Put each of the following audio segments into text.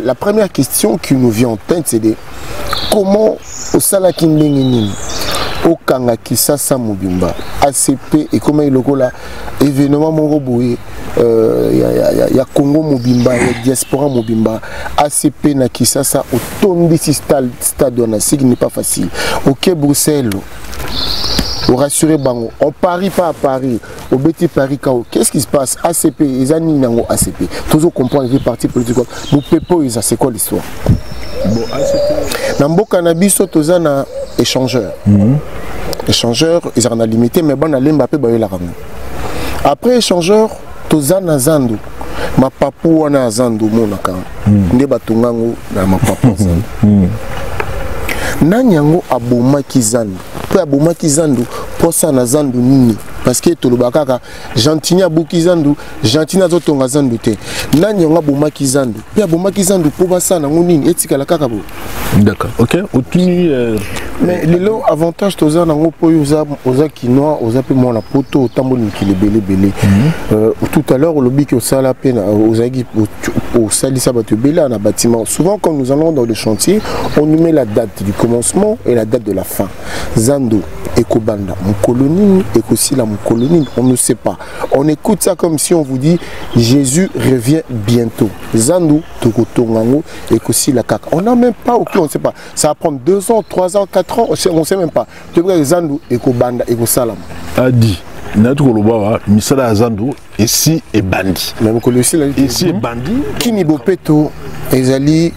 La première question qui nous vient en tête, c'est de comment au Salaki Ndengeni, au Kanga Kisasa Mobimba, ACP et comment il là événement Moroboé, il y a Congo Mobimba, il y a diaspora Mobimba, ACP na Kisasa, au tombé si stade on a ce qui n'est pas facile. Ok Bruxelles. Au rassurer Bango, on parie pas à Paris, au Betty Paris Kao. Qu'est-ce qui se passe? ACP, ils ont mis dans ACP. Toujours comprendre les partis politiques. Nous pépons, c'est quoi l'histoire? Bon, ACP. Dans le cannabis, tous un échangeur. Échangeur, ils en ont limité, mais bon, on a Mbappé, la ramène. Après échangeur, tous un Zando. Ma papou, on a Zando, mon account. Ndebatungango, ma papou. Nanyango aboma kizando. Peu aboma kizando, posa na zando nini. Parce que tout le bakaka, gentini abukizando, gentina zotonga zando te. Nanyango aboma kizando. Peu aboma kizando, pobasa na nini, etika la kakabo. D'accord, ok. Mais les lots avantages, tous en ango po oza kinoa, oza pe mon la poto, au tambour qui les belé. Tout à l'heure, au lobby qui au sala peine, au sali sabato belé, en bâtiment. Souvent, quand nous allons dans le chantier, on nous met la date du commencement et la date de la fin. Zando, Ekobanda, mon colonie, Ekosila, mon colonie, on ne sait pas. On écoute ça comme si on vous dit Jésus revient bientôt. Zando, Tokotongango, Ekosila Kaka. On n'a même pas, ok, on ne sait pas. Ça va prendre 2 ans, 3 ans, 4 ans, on ne sait même pas. Tu vois, Zando, Ekobanda, Ekosalam. A dit. Notre Koloba, Misala Zando, ici est bandit. Même que ici est bandit. Kini Bopeto, Ezali,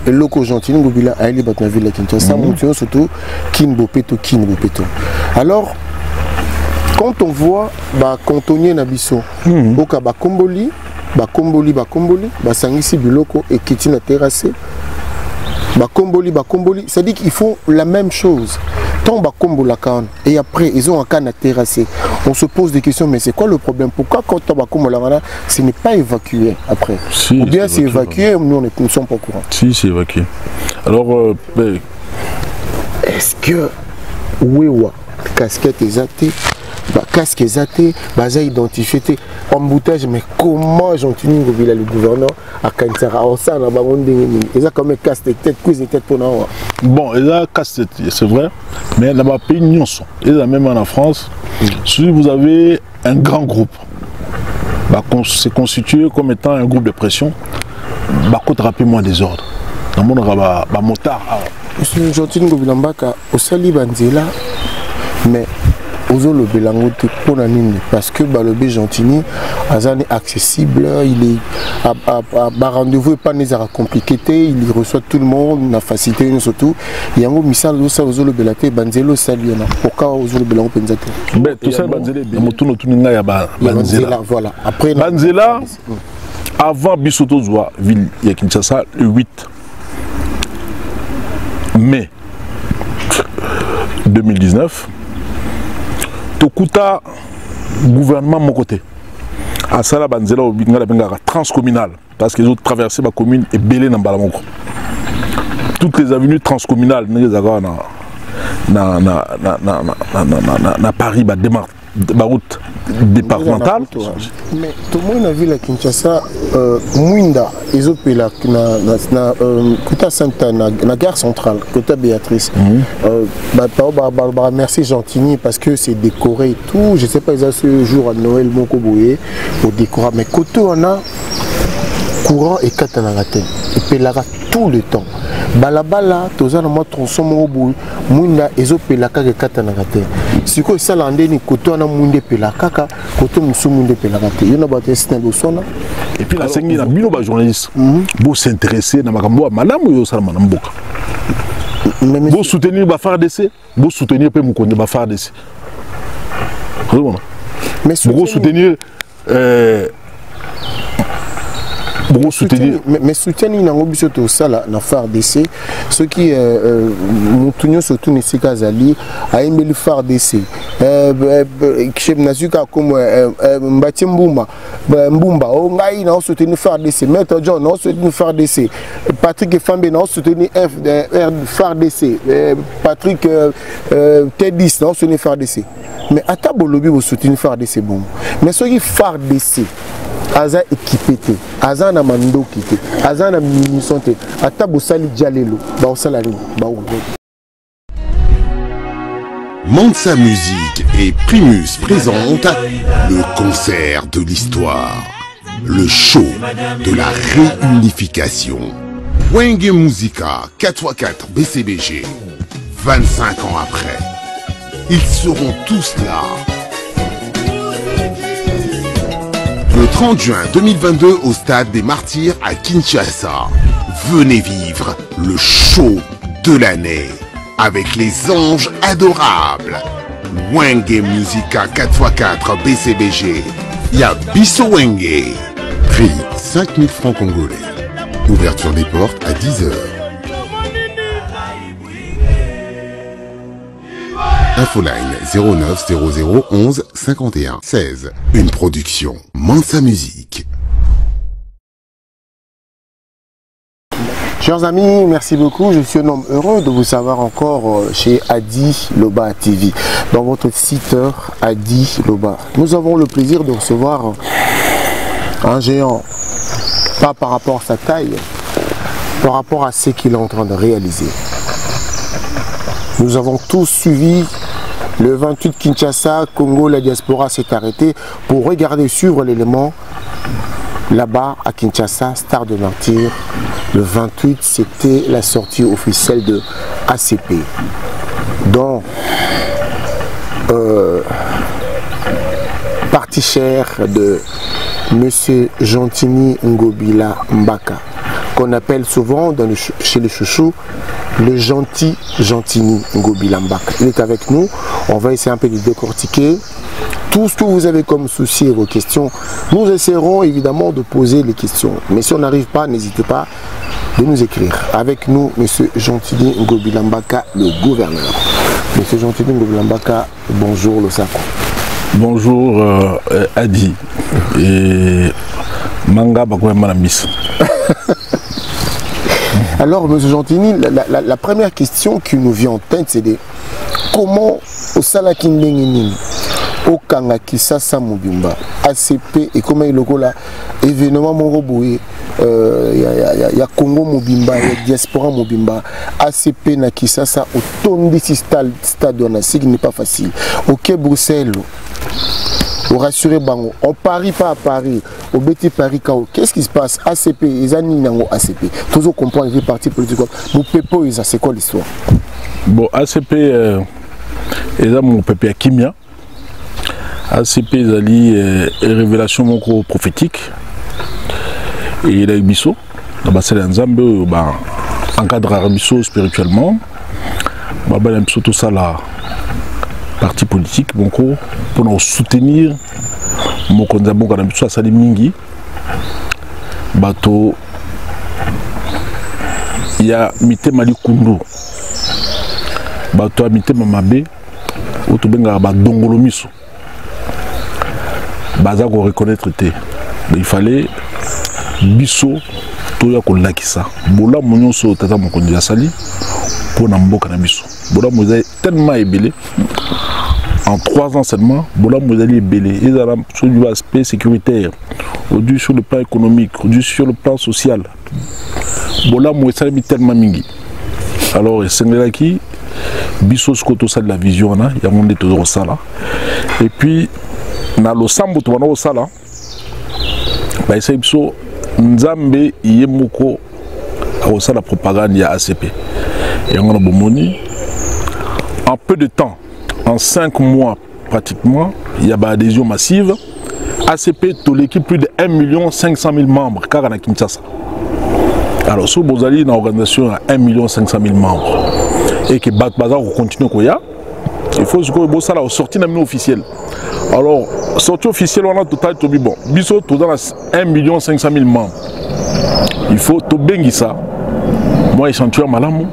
Loko Gentini, Gobila, Aïli Batnaville, Kinshasa, Montion, surtout, Kini Bopeto. Alors, quand on voit, Cantonnier Nabiso, Oka Bakomboli, Basangisi Biloko et Kitina Terrassé, Bakomboli, ça dit qu'ils font la même chose. Tant Bakombola Kan, et après ils ont un canne à terrasser. On se pose des questions, mais c'est quoi le problème? Pourquoi quand Bakombola ce n'est pas évacué après? Si, ou bien c'est évacué, nous ne sommes pas au courant. Si, c'est évacué. Alors, est-ce que Wewa, casquette exatée, casque exaté, baza identifié, emboutage, mais comment Gentini le gouverneur à Kansara, ça n'a pas mondé, ils ont comme casse de tête, cuise de tête pour nous. Bon, ils ont casse de tête, c'est vrai, mais dans ma pays, ils ont même en France, si vous avez un grand groupe, c'est constitué comme étant un groupe de pression, coûte rapidement des ordres. Dans mon motard. Monsieur Gentini Gobilambaka, au Sali Banzela, mais Ozo le Belango pour parce que le Gentini est accessible, il est à rendez-vous et pas compliqué, il reçoit tout le monde, la facilité surtout. Il y a un missal Ozo le Belate, Banzelo Saliona. Pourquoi Ozo le Belango Penzate? Tout ça, Banzela. Voilà. Après Banzela, avant Bissoto Zoa, ville il y a Kinshasa, le 8 mai 2019. Tokuta gouvernement mon côté à Sala Banzela au Bingala transcommunal parce qu'ils ont traversé ma commune et belé dans Balamoko. Toutes les avenues transcommunales na Paris ma route départementale. Mais tout le monde a vu la Kinshasa Mwinda ils ont la Kota Santa na gare centrale Kota Béatrice. Merci Gentini parce que c'est décoré et tout. Je sais pas ils ont ce jour à Noël Moko Boye pour décorer mais côté on a courant et katanagate et pelara tout le temps. Balabala, toza na moi tronçon au bout, munda ezo pelaka ke katanagate. Siko ça landé ni koto na munde pelaka ka, koto musu munde pelakate. Yo na baté système de sona. Et puis la sengi na bino ba journaliste. Bo s'intéresser na makambo malamu yo sala na mboka. Bo soutenir ba FARDC, bo soutenir pe mukonde ba FARDC. Mais bo soutenir beaucoup soutenir. Mais soutenir dans l'objet de ça là, dans FARDC, ceux qui montunyo surtout ne s'y casali, a aimé le FARDC. Chef Nazuka comme Mbati Mbumba, Ongaï n'a soutenir FARDC, Maître John n'a soutenir FARDC, Patrick Fambe n'a soutenir FARDC, Patrick T10 n'a soutenir FARDC. Mais à ta bolobi vous soutenir FARDC bon. Mais ceux qui FARDC aza équipé, aza na mando kité, aza na munition té, ata bosali dialelo, ba osalari, ba ouro. Mansa Musique et Primus présentent le concert de l'histoire, le show de la réunification. Wenge Musica 4x4 BCBG, 25 ans après, ils seront tous là. Le 30 juin 2022 au stade des Martyrs à Kinshasa. Venez vivre le show de l'année avec les anges adorables. Wenge Musica 4x4 BCBG. Yabiso Wenge. Prix 5000 francs congolais. Ouverture des portes à 10h. Infoline 09 00 11 51 16. Une production Mansa Musique. Chers amis, merci beaucoup. Je suis un homme heureux de vous savoir encore chez Adi Loba TV, dans votre site Adi Loba. Nous avons le plaisir de recevoir un géant, pas par rapport à sa taille, par rapport à ce qu'il est en train de réaliser. Nous avons tous suivi le 28 Kinshasa, Congo, la diaspora s'est arrêtée pour regarder, suivre l'élément là-bas à Kinshasa, Stade des Martyrs. Le 28, c'était la sortie officielle de ACP, dont partie chère de M. Gentini Ngobila Mbaka, qu'on appelle souvent chez les chouchous le gentil Gentini Ngobila Mbaka. Il est avec nous, on va essayer un peu de décortiquer tout ce que vous avez comme souci et vos questions. Nous essaierons évidemment de poser les questions, mais si on n'arrive pas, n'hésitez pas de nous écrire. Avec nous, M. Gentini Ngobila Mbaka, le gouverneur. M. Gentini Ngobila Mbaka, bonjour le Sako. Bonjour Adi et Manga Bakoua Malamis. Alors, M. Gentini, la première question qui nous vient en tête, c'est de comment au Salakindengini, au Kangakisasa Mobimba, ACP et comment il y a événement Moroboué, il y a Congo Mobimba, il y a diaspora Mobimba, ACP na Kisasa, au Tondi stade ce qui n'est pas facile. Ok, Bruxelles. Au rassurer Bango, on parie pas à Paris, au BT Paris Kao. Qu'est-ce qui se passe? ACP, ils ont mis ACP. Toujours comprendre les partis politiques. Nous pépo, c'est quoi l'histoire? Bon, ACP, ils ont mon pépé à Kimia. ACP, ils ont dit révélation mon prophétique. Et il a eu Bisso. C'est un Zambé, encadre Bisso spirituellement. Il a tout ça là. Parti politique pour nous soutenir mon candidat à Sali Mingi bateau il y a Mité Mali Kundu bateau a Mité Mamabe ou tout benga ba dongolo miso baza ko reconnaître té il fallait biso to ya ko lakisa bola monyoso tata mon candidat Sali pour na mboka na biso bola mo tellement ébélé. En 3 ans seulement, Bola Mozali est belé. Ils ont sur l'aspect sécuritaire, au-dessus sur le plan économique, au-dessus sur le plan social. Bola Mozali est tellement mingi. Alors, c'est là qui, Bissos Koto ça de la vision, il y a mon état de Rosala. Et puis, dans le Sambo, tu vas au Sala, c'est Bisso, Nzambe, Yemoko, à la propagande, il y a ACP. Et on a Bomoni, en peu de temps. En 5 mois, pratiquement, il y a une adhésion massive. ACP, tout l'équipe, plus de 1 500 000 membres, car on a Kinshasa. Alors, si vous allez dans l'organisation à 1 500 000 membres, et que Bazar continue, il faut que ça la sortie d'un officiel. Alors, sortie officielle, on a total, bon, Bissot, tout dans 1 500 000 membres. il faut tout bengi ça. Moi, échantillon malamu,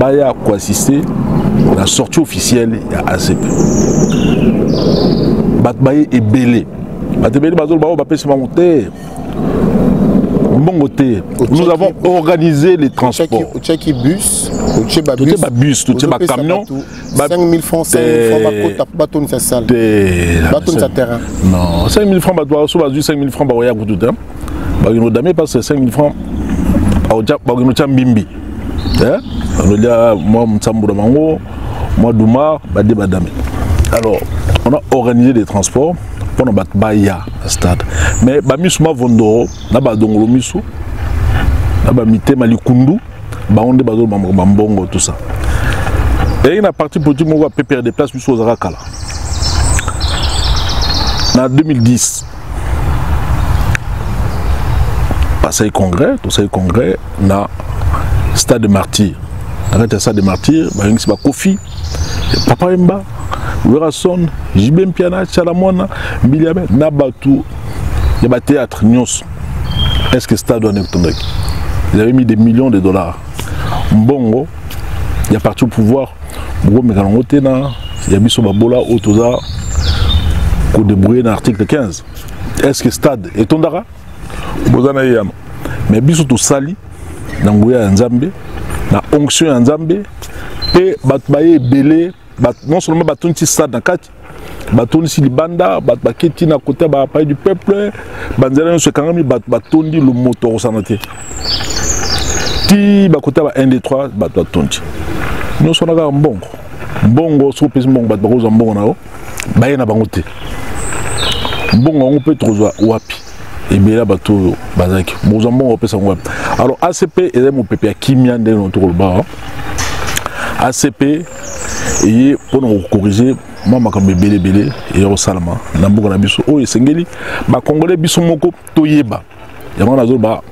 baya quoi assister la sortie officielle à ACP. Batbaye est belé. Batbaye bazol bao bapé se monter. Bon côté. Nous avons organisé les transports. Au tchaki bus, au tcheba bus, au tcheba camion. 5 000 francs, 5 000 francs, bateau sa salle. Bateau sa terrain. Non, 5 000 francs, bateau, soit 5 000 francs, baroya pour tout le temps. Bagino damé parce que 5 000 francs, bagino chambimbi. Moi, Mtsambouda Mango, moi, Douma, Badé Badame. Alors, on a organisé des transports pour nous battre Baya à stade. Mais Bamisuma Vondoro, Naba Dongolo Misu, Naba Mite Malikundu, Baonde Bazo Bambongo, tout ça. Et il y a une partie pour tout le monde qui a perdre des places Misu Zarakala. En 2010, passé congrès, tout ça, congrès, na stade de martyrs. Arrête ça de martyrs, bah il y a Kofi, Papa Mba, Werason, Jibem Piana, Chalamona, Biliabe, Nabatu, il y a théâtre, Nyos. Est-ce que stade doit être ils avaient mis des millions de dollars. Mbongo, il y a parti au pouvoir, Bro Megalongotena, il y a mis sur Babola, Otoza, pour débrouiller dans l'article 15. Est-ce que stade est Tondara? Mais biso to sali, Nanguya Nzambe, na onction Nzambe, et batbaye belé, non seulement baton ti stade na kati, baton si libanda, batbaketi na côté ba pays du peuple, banzela se kangami baton di le moto sanate. Ti ba côté ba 1 2 3 baton ti. Nous sommes là mbongo. Mbongo so pesi mbongo batbako mbongo na o, baye na bango te. Mbongo on peut trouver wapi. Et bien là, bateau bazaki. Alors ACP est mon pépé à Kimia de notre bar. ACP et pour nous corriger, moi ma comme belé et au salama. Nambuka na biso o esengeli ba congolais biso moko toyeba. Yango na zo ba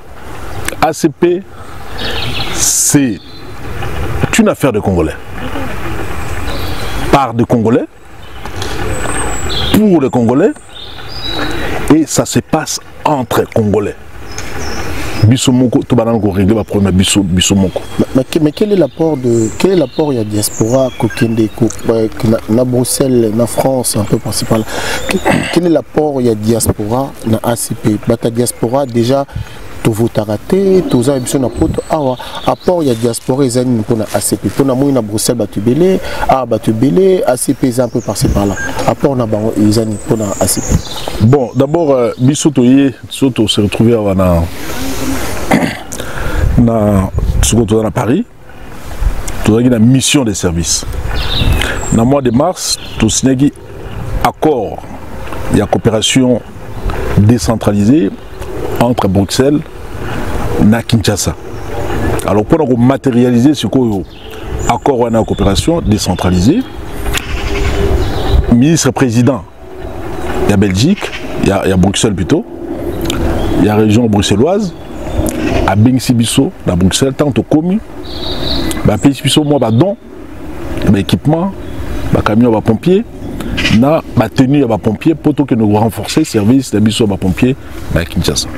ACP c'est une affaire de Congolais. Par des Congolais pour les Congolais et ça se passe entre Congolais. Bissomoko, tout le monde a réglé le problème de Bissomoko. Mais quel est l'apport de la diaspora na Bruxelles, na France, un peu principal? Quel est l'apport de la diaspora na ACP? La diaspora déjà tout vote raté, tout ça émission na poto awa apport ya diaspora ezani pour na ACP. Pour na moi na Bruxelles batubelé, batubelé, ACP est un peu par-ci par-là. Apport na bango ezani pour na ACP. Bon, d'abord bisoto se retrouver à Paris. Tout a une mission de service. Dans le mois de mars, tout signé accord, il y a coopération décentralisée entre Bruxelles et Kinshasa. Alors pour nous matérialiser ce accord de coopération décentralisée, le ministre-président, il y a Belgique, il y a Bruxelles plutôt, il y a la région bruxelloise, à Bengsi-Bisso, dans Bruxelles, tant que commis, à Pays-Bisso, moi, don, équipement, camion, pompier, na tenue à pompier pour que nous renforcer le service de Bisso pompier à Kinshasa.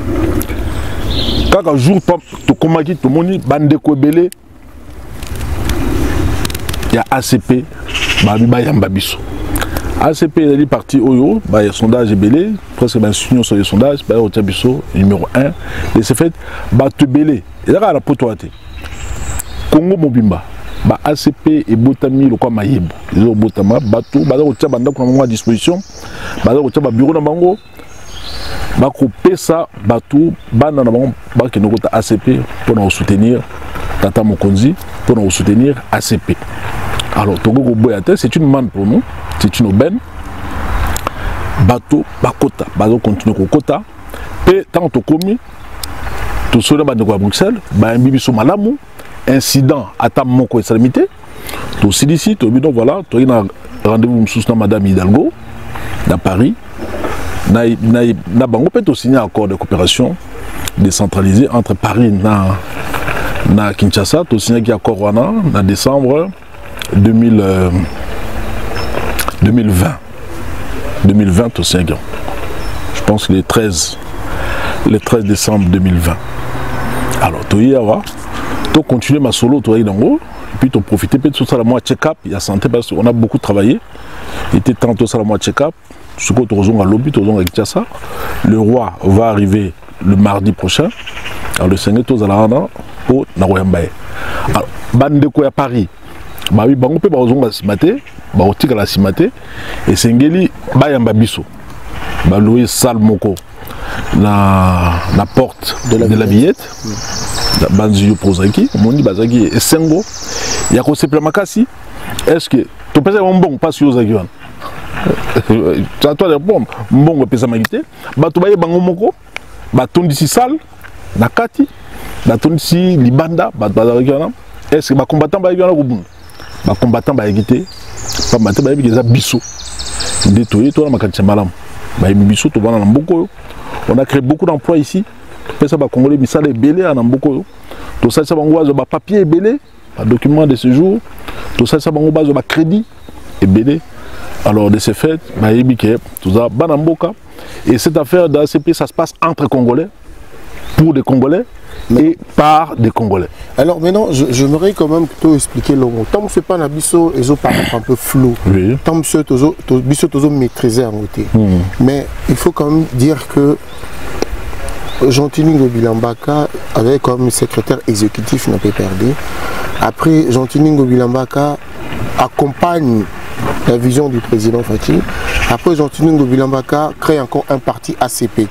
Quand un jour, tu commandes tout le monde, bande belé, il y a ACP, Bisso. ACP est parti Oyo, il y a sondage belé, presque sur les sondages, il y a Bisso numéro 1, et c'est fait, te belé. Il y a la potoate. Congo Mobimba. ACP et Botami le quoi maïbo ils ont Botama bateau au tchaba à disposition au tchaba bureau na bango couper ça bateau bana na bango qui nous ACP pour nous soutenir Tata Mokonzi pour nous soutenir ACP. Alors Togo Boyate c'est une manne pour nous, c'est une aubaine. Bateau bakota bateau continue kokota et tant que commis tout cela ba à Bruxelles ba mbibi so malamu incident à ta moko extrémité tout ici tout bidon voilà tu as rendez-vous sous madame Hidalgo dans Paris na bango peut signer un accord de coopération décentralisé entre Paris na Kinshasa tu signé un accord en décembre 2020 tu signé je pense que le 13 décembre 2020 Alors, tu y vas, tu continues ma solo, tu y dans et puis tu profites de tout ça, la moitié check-up, il y a santé parce qu'on a beaucoup travaillé. Il était temps tout ça, la moitié check-up. Ce que tu as à lobby, tu as ça. Le roi va arriver le mardi prochain. Alors, le Seigneur, tu as au Naroyambaye. Alors, bande à Paris. Bah oui, on peut pas se mater, bah on tire la simate et Sengeli, bah yamba biso, bah louer salle moko, la porte de la Villette, la banzio prosaki, on dit bazaki et sengo, il y a quoi c'est makasi, est-ce que tu penses un bon pas sur zagiwan, tu as toi les bombes, bon pesa magité, bah tu vas bango moko, bah ton d'ici salle, na kati, bah ton d'ici libanda, bah bazaki est-ce que bah combattant bah yona kubun. Les combattants ont été biso. On a créé beaucoup d'emplois ici. Congolais, mais ça les belé à Namboko. Tout ça, c'est un papier belé, un document de séjour. Tout ça, c'est un crédit et belé. Alors, de ce fait, tout ça, Banamboka. Et cette affaire d'ACP, ça se passe entre Congolais, pour des Congolais. Et par des Congolais. Alors maintenant, j'aimerais quand même plutôt expliquer le mot. Tant que ce n'est pas un biso, ils ont un peu flou. Oui. Tant que ce biso, ils ont maîtrisé en côté. Mais il faut quand même dire que Jean-Tini Ngobilambaka avait comme secrétaire exécutif n'a pas perdu. Après, Jean-Tini Ngobilambaka accompagne la vision du président Faty. Après, Jean-Tini Ngobilambaka crée encore un parti ACP.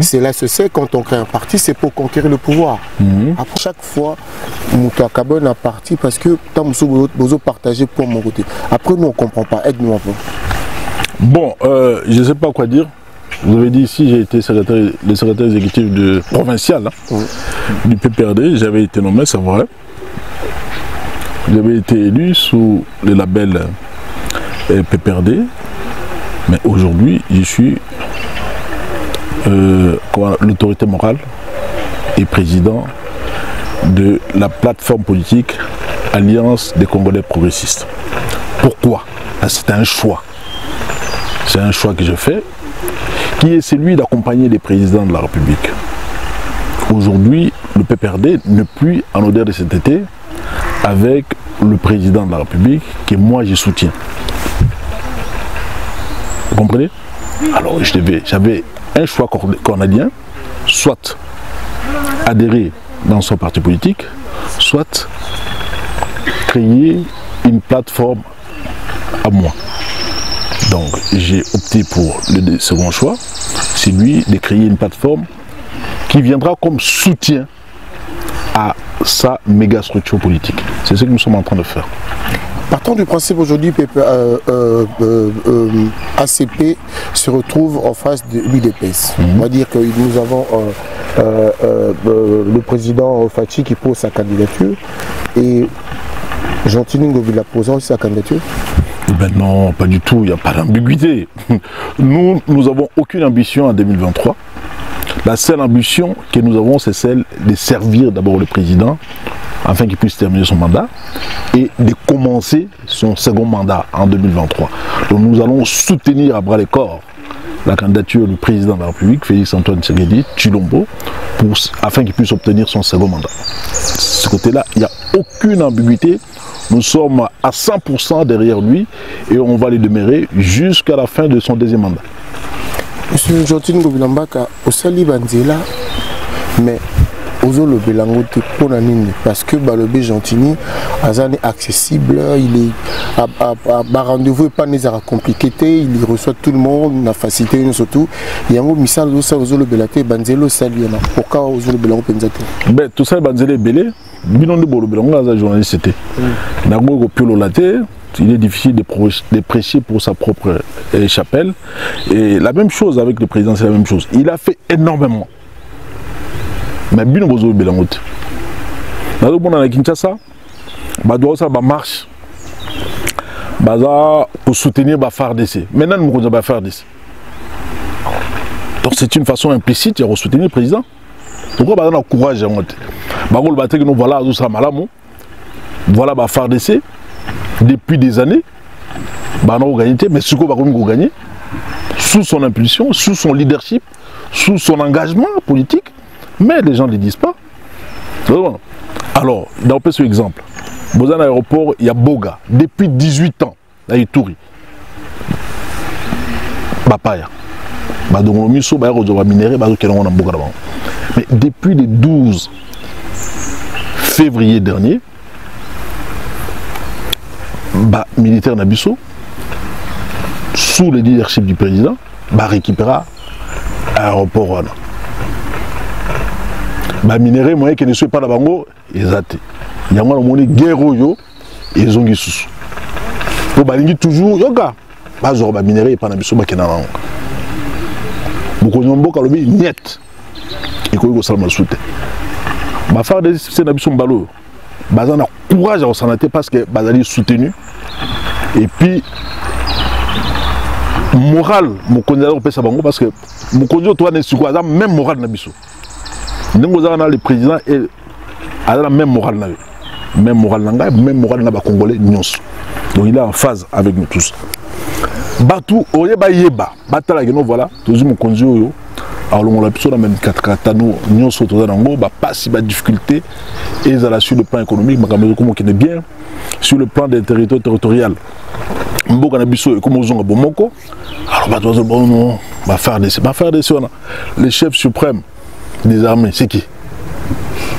C'est là, se sait, quand on crée un parti, c'est pour conquérir le pouvoir. Après, chaque fois, on a un parti parce que vous partagez pour mon côté. Après, nous, on ne comprend pas. Aide-nous un peu. Bon, je ne sais pas quoi dire. Vous avez dit ici, j'ai été le secrétaire exécutif provincial du PPRD. J'avais été nommé, c'est vrai. J'avais été élu sous le label PPRD, mais aujourd'hui je suis l'autorité morale et président de la plateforme politique Alliance des Congolais progressistes. Pourquoi? C'est un choix. C'est un choix que je fais, qui est celui d'accompagner les présidents de la République. Aujourd'hui, le PPRD n'est plus en odeur de cet été avec le président de la République que moi je soutiens. Vous comprenez? Alors j'avais un choix cornélien, soit adhérer dans son parti politique, soit créer une plateforme à moi. Donc j'ai opté pour le second choix, c'est lui de créer une plateforme qui viendra comme soutien à sa méga structure politique. C'est ce que nous sommes en train de faire. Partant du principe aujourd'hui, ACP se retrouve en face de l'UDPS. On va dire que nous avons le président Faty qui pose sa candidature et Jean-Tini Ngobila posant sa candidature. Ben non, pas du tout, il n'y a pas d'ambiguïté. Nous n'avons aucune ambition en 2023. La seule ambition que nous avons, c'est celle de servir d'abord le président afin qu'il puisse terminer son mandat et de commencer son second mandat en 2023. Donc nous allons soutenir à bras le corps la candidature du président de la République, Félix Antoine Tshisekedi Tshilombo, afin qu'il puisse obtenir son second mandat. De ce côté-là, il n'y a aucune ambiguïté. Nous sommes à 100% derrière lui et on va le demeurer jusqu'à la fin de son deuxième mandat. Monsieur Jean-Tini Ngobilambaka, au Sali Banzela, mais parce que le Jean-Tini est accessible, il est à rendez-vous pas compliqué, il reçoit tout le monde, la facilité surtout. Il y a un message de Belate, Banzelo Sali, pourquoi aux Belango Penzate? Ben tout ça Banzelo Belé, binon de Bolo Belango, la journaliste c'était. D'abord Piolo Latte. Il est difficile de prêcher pour sa propre chapelle. Et la même chose avec le président, c'est la même chose. Il a fait énormément. Mais bien au Belangote. Dans le monde à Kinshasa, il marche pour soutenir le FARDC. Maintenant, nous avons le FARDC. Donc c'est une façon implicite de soutenir le président. Pourquoi on a le courage à monter? Voilà le FARDC. Depuis des années, on a gagné, mais ce qu'on va gagner, sous son impulsion, sous son leadership, sous son engagement politique, mais les gens ne le disent pas. Alors, dans ce exemple, vous avez un aéroport, il y a Boga, depuis 18 ans, là, il tourne. Bapaya. Mais depuis le 12 février dernier, militaire Nabiso, sous le leadership du président, récupéra l'aéroport. Minéré, moi, qui ne suis pas là-bas, ils ont été. Il y a une guerre, ils ont été. Pour toujours, yoga. Minéré, et pas Nabiso, qui n'a pas. Beaucoup de gens ont dit net. Et qu'on a soutenu. Ma femme de c'est Nabiso Mbalo. On a courage à s'en aller parce que Bazali soutenu. Et puis, moral, mon candidat au PSA Bango parce que mon candidat toi n'est pas quoi, même moral Nabiso. Nous avons le président et a la même moral na même moral nanga, même moral na ba congolais nyons. Donc il est en phase avec nous tous. Batou oyeba yeba, batala que nous voilà, toujours mon candidat yo. Alors on l'a plutôt dans même 4 katano nyons autour d'ango, pas si ba difficulté et ça sur le plan économique, mais comme on est bien sur le plan des territoires territorial. Mboka na biso comme ozonga bomoko. Alors bato bon va faire des le chef suprême des armées, c'est qui?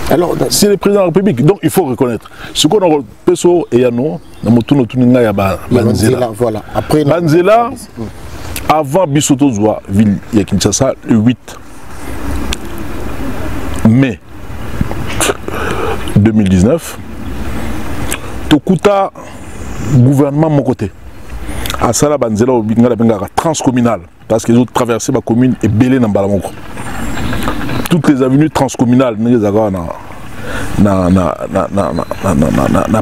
Alors, c'est le président de la République. Donc, il faut reconnaître. Ce qu'on a Peso et Yano, il y a Banzela. Voilà. Après, Banzela, avant Bissoto Zoua, ville de Kinshasa, le 8 mai 2019, Tokuta, gouvernement mon côté. À Sala Banzela, au Bingala transcommunal, parce qu'ils ont traversé ma commune et belé dans Balamoko. Toutes les avenues transcommunales, na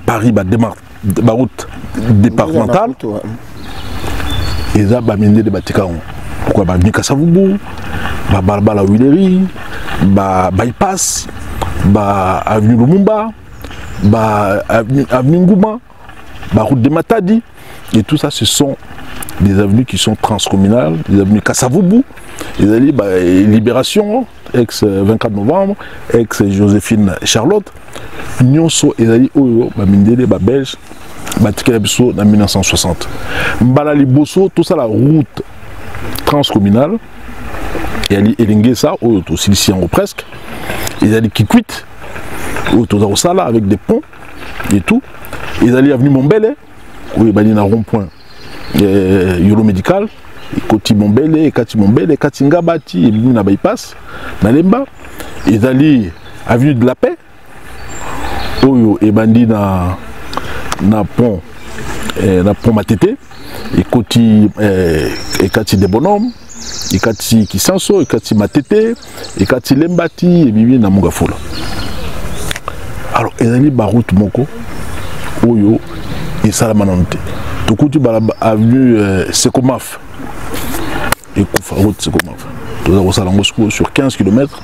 Paris, la route départementale, et ça, bah, mine de Batikao. Pourquoi bah, Mikasavubu, bah, Barbala Willery, bah, Bypass, bah, avenue Lumumba, bah, avenue Ngouma, bah, route de Matadi, et tout ça, ce sont des avenues qui sont transcommunales, des avenues Kassavubu, les bah, Libération, ex-24 novembre, ex-Joséphine Charlotte, Nyonso et Zali Oyo, Mindele, Belge, Batikelabiso en 1960. Mbalali Bosso, tout ça la route transcommunale, et Ali Elingesa, Oyo, aussi ici en haut presque, et Zali Kikwit, Oyo, tout ça avec des ponts et tout, et Zali avenue Mombele, où il y a un rond-point Yolo médical. Koti Mombele, Kati Mombele, Kati Ngabati, et Bimina Bypass, Nalemba, et Zali avenue de la Paix, Oyo et Bandi na pont Matete, et Koti et Kati des bonhommes, et Kati Kisanso, et Kati Matete, et Kati Lembati, et Bimina Mungafola. Alors, et Zali Barout Moko, Oyo et Salamanante. Tout Koti avenue Sekomaf. Et Koufa route c'est comment sur 15 km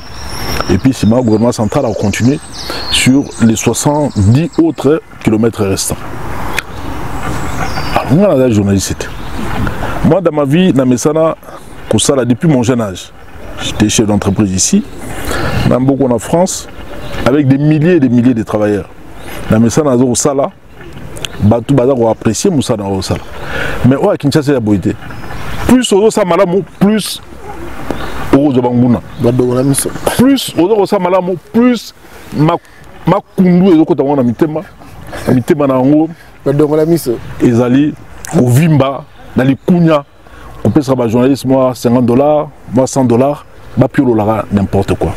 et puis c'est le gouvernement central a continué sur les 70 autres kilomètres restants. Alors moi là journaliste, moi dans ma vie dans Messana depuis mon jeune âge, j'étais chef d'entreprise ici, même beaucoup en France avec des milliers et des milliers de travailleurs. Dans Messana au Sala, tout bazar on apprécier Moussa dans au Sala. Mais ouais Kinshasa a boité. Plus au Samalamu, plus au Zobanguna. Plus au Samalamu, plus ma kundu et au Kota Wana Mitema. Mitema na Ango. Ezali, au Vimba, dans les Kounia. On peut se rabattre journaliste, moi $50, moi $100, ma piolo lara n'importe quoi.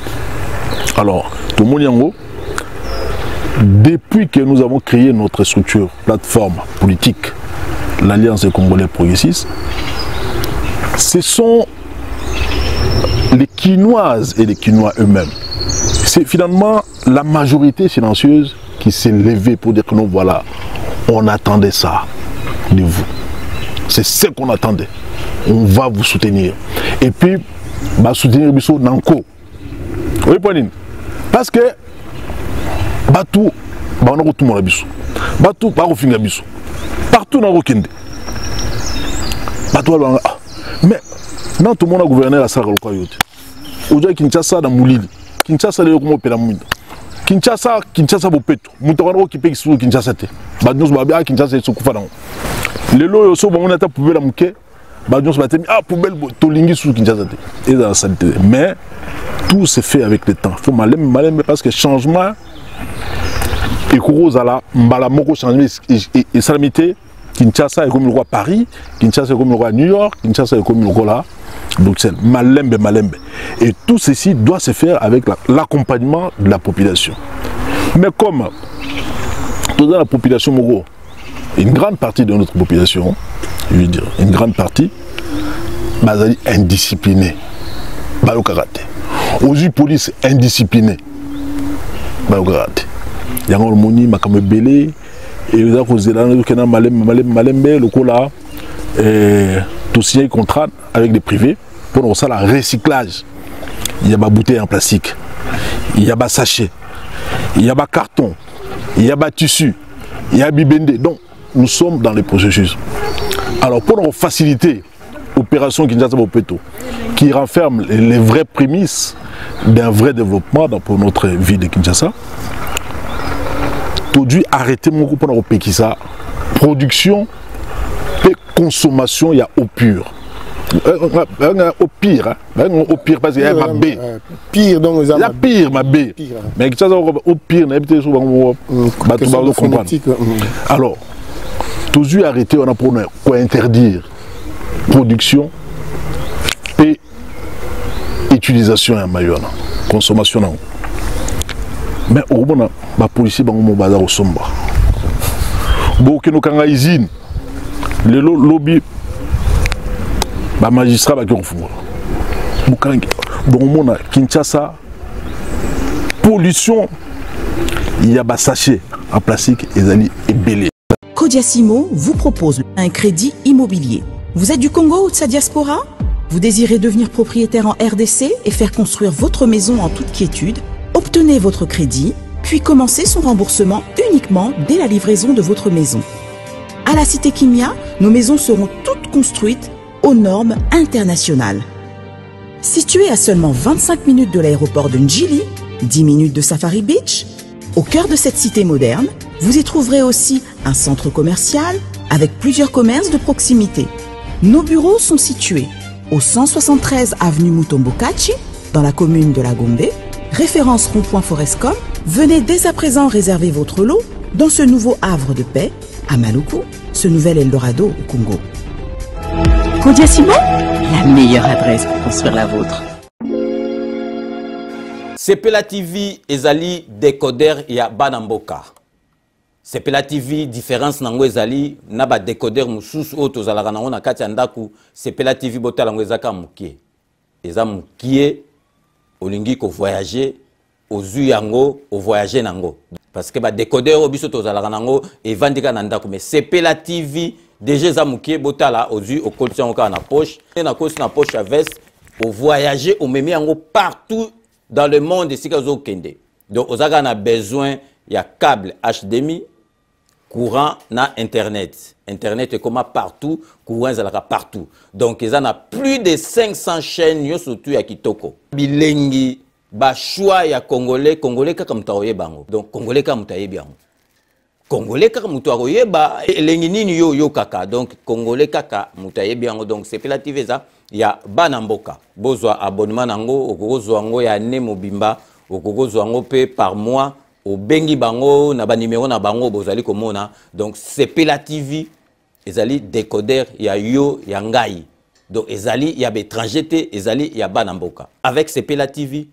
Alors, tout le monde yango. Depuis que nous avons créé notre structure, plateforme politique, l'Alliance des Congolais progressistes, ce sont les Quinoises et les Quinois eux-mêmes. C'est finalement la majorité silencieuse qui s'est levée pour dire que nous voilà, on attendait ça de vous. C'est ce qu'on attendait. On va vous soutenir. Et puis, bah, soutenir Bisso Nanko. Oui, Pauline. Parce que Batou, bah, on a tout le monde à Bisso. Batou, bah, on finit à Bisso. Partout dans le Kende. Batou, mais non, tout le monde a gouverné à Sarah Lokoyote. Aujourd'hui, Kinshasa dans Moulili. Kinshasa, il y a comme Pélamouine. Kinshasa bopeto. Mutoka qui paye sur Kinshasa te. Badnos babia Kinshasa sokufa nango. Lelo yo so bango ta poubelle muke. Badnos batemi poubelle tolingi sur Kinshasa te. Et dans la saleté. Mais tout se fait avec le temps. Faut malem parce que changement et Kurozala mbala moko changement et salamité Kinshasa est comme le roi Paris, Kinshasa est comme le roi New York, Kinshasa est comme le roi là Bruxelles. Malembe. Et tout ceci doit se faire avec l'accompagnement de la population. Mais comme toute la population Mogo, une grande partie de notre population, je veux dire, une grande partie, bazali indisciplinée, balo karaté. Aux police indisciplinée, balo karaté. Yango moni makame belé et les a causé là que malembe le coup là tout signé contrat avec des privés pour ça la recyclage. Il y a des bouteilles en plastique, il y a des sachets, il y a des cartons, il y a des tissus, il y a des bibendés. Donc nous sommes dans les processus. Alors pour faciliter l'opération Kinshasa Bopeto qui renferme les vraies prémices d'un vrai développement pour notre ville de Kinshasa, produit arrêter mon groupe pour ça. Production et consommation, il y a au pur. Au pire, parce qu'il y a ma B. Pire, donc il y a pire, ma B. Mais ça, au pire, on a comprendre. Alors, toujours arrêter, on a pour quoi interdire production et utilisation en maillot, consommation. Mais au moment où les policiers sont bazar au somba, beaucoup de gens usine, les lobby, les magistrats qui ont fait. Beaucoup de Kinshasa, pollution, il y a des sachets en plastique et belé. Kodiasimo vous propose un crédit immobilier. Vous êtes du Congo ou de sa diaspora? Vous désirez devenir propriétaire en RDC et faire construire votre maison en toute quiétude? Obtenez votre crédit, puis commencez son remboursement uniquement dès la livraison de votre maison. À la Cité Kimia, nos maisons seront toutes construites aux normes internationales. Située à seulement 25 minutes de l'aéroport de Njili, 10 minutes de Safari Beach, au cœur de cette cité moderne, vous y trouverez aussi un centre commercial avec plusieurs commerces de proximité. Nos bureaux sont situés au 173 avenue Mutombokachi, dans la commune de la Gombe, référence rond-point Forescom. Venez dès à présent réserver votre lot dans ce nouveau havre de paix à Maluku, ce nouvel Eldorado au Congo. Kodiasimo, la meilleure adresse pour construire la vôtre. Sepela TV ezali décodeur ya Banamboka. Sepela TV différence nango ezali na ba décodeur mususu o tozalaka nango na kati ya ndaku. Sepela TV botala ngo ezaka mukie. Eza mukie olingi ko voyager ozu yango o voyager nango. Parce que ba décodeur o biso tozalaka nango evandika na ndaku mais Sepela TV déjà eza mukie botala ozu o koltia ngo na poche na kosi na poche à veste o voyager o memi yango partout dans le monde ici au Kende. Donc on a besoin il y a câble HDMI, courant na internet. Internet est comme partout, courant est partout. Donc ils en a plus de 500 chaînes yo surtout ya kitoko. Bilengi ba choix ya congolais kaka mutaoye bango. Donc congolais kaka mutaye bien. Congolais kaka mutaoye ba elengi nini yo kaka. Donc congolais kaka mutaye bien. Donc c'est relative ça. Il y a Banamboka. Bozwa abonnement nango, okokozwa ngo ya ne mobimba, okokozwa ngo pe par mois, au bengi bango na ba numéro na bango bozali komona. Donc Sepela TV, ezali décodeur ya yo ya ngai. Donc ezali ya étranger te, ezali ya Banamboka. Avec Sepela TV,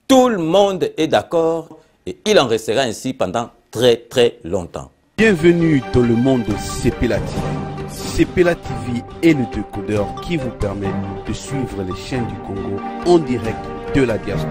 tout le monde est d'accord et il en restera ainsi pendant très longtemps. Bienvenue dans le monde de Sepela TV. Sepela TV est le décodeur qui vous permet de suivre les chaînes du Congo en direct de la diaspora.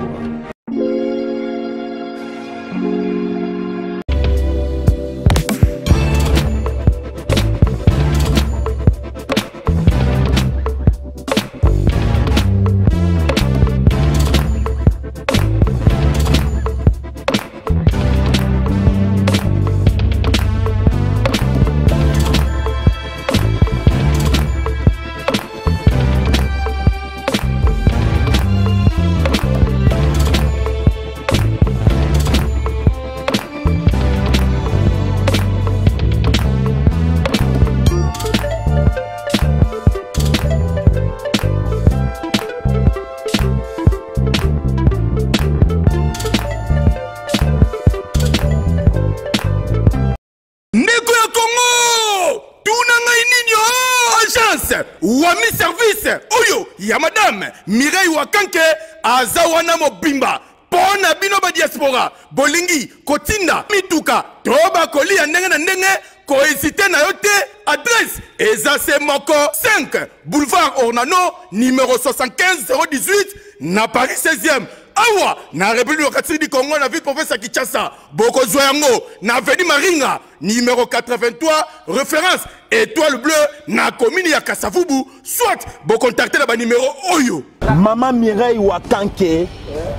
agence Wami Service oyo ya madame Mireille Wakanke azawana mobimba pona bino ba diaspora bolingi kotinda mituka toba kolia ndenge na ndenge kohésité na yote adresse ezase moko 5 boulevard Ornano numéro 75 018 na Paris 16e awa na République démocratique du Congo na ville province ya Kinshasa boko zoyango na avenue Maringa numéro 83 référence étoile bleue na commune ya Kasavubu soit bo contacter na ba numéro oyo Maman Mireille Wakanke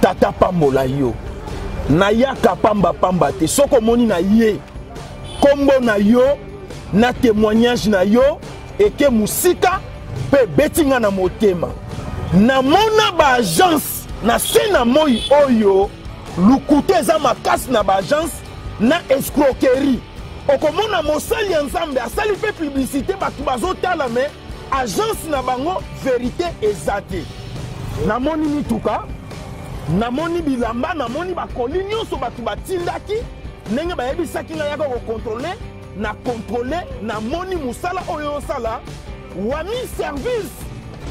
tata pambola yo na yaka pamba pamba te soko moni na ye kombo na yo na témoignage na yo eke musika pe betinga na motema na mona ba agence na sena moi oyo lukute za makasi na ba agence na escroquerie okomona mosali ensemble asali pe publicité batu bazotala me agence na bango vérité ezate na moni mituka na moni bilamba na moni bakoli nyonso batu batindaki ndenge bayebisaki nga yaka kokontrole na kontrole na moni musala oyo osala Wami Service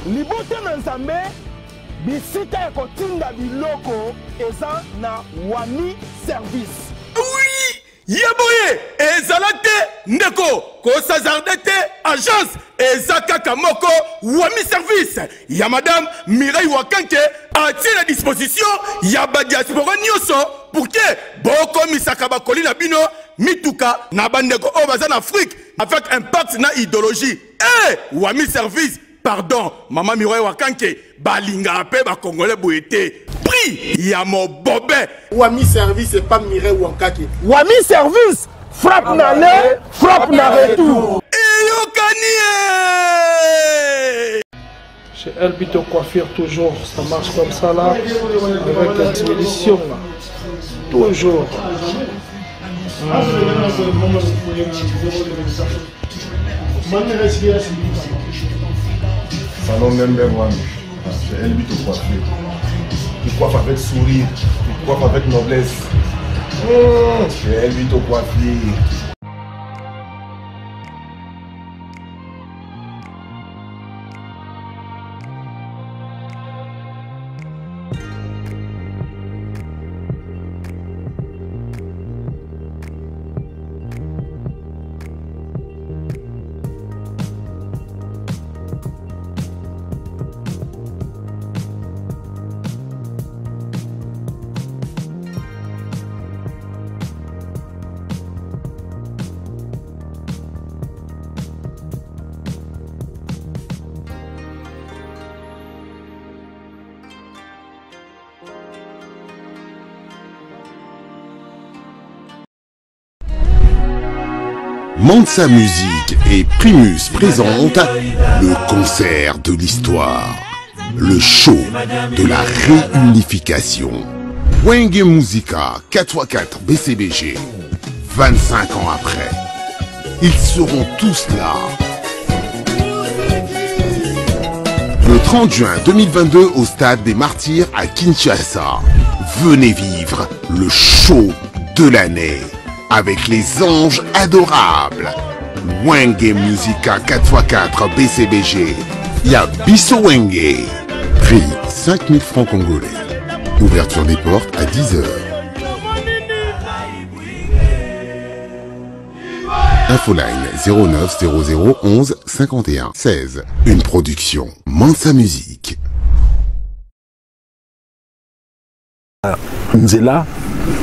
libote na nzambe bisika ya kotinda biloko eza na Wami Service. Oui, yeboye ezalate ndeko kosazardete agence ezakaka moko Wami Service ya madame Mireille Wakanke atie la disposition ya ba diaspora nyonso pour que boko misaka bakoli na bino mituka na bandeko o baza na Afrique avec impact na idéologie Wami Service pardon Maman Mireille Wakanke balinga pe ba congolais boyete prix ya mobobé Wami Service et pas Mireille Wakanke. Wami Service frappe na le frappe na retour. Chez Elbito Coiffure, toujours, ça marche comme ça là, avec l'expédition là. Toujours. Salon number one, chez Elbito Coiffure. Tu coiffes avec sourire, tu coiffes avec noblesse. Chez Elbito Coiffure. Mansa Musique et Primus présentent le concert de l'histoire, le show de la réunification. Wenge Musica 4x4 BCBG, 25 ans après, ils seront tous là. Le 30 juin 2022 au stade des Martyrs à Kinshasa, venez vivre le show de l'année. Avec les anges adorables. Wenge Musica 4x4 BCBG. Y'a Bisso Wenge. Prix 5000 francs congolais. Ouverture des portes à 10h. Infoline 09 00 11 51 16. Une production Mansa Musique. Nzela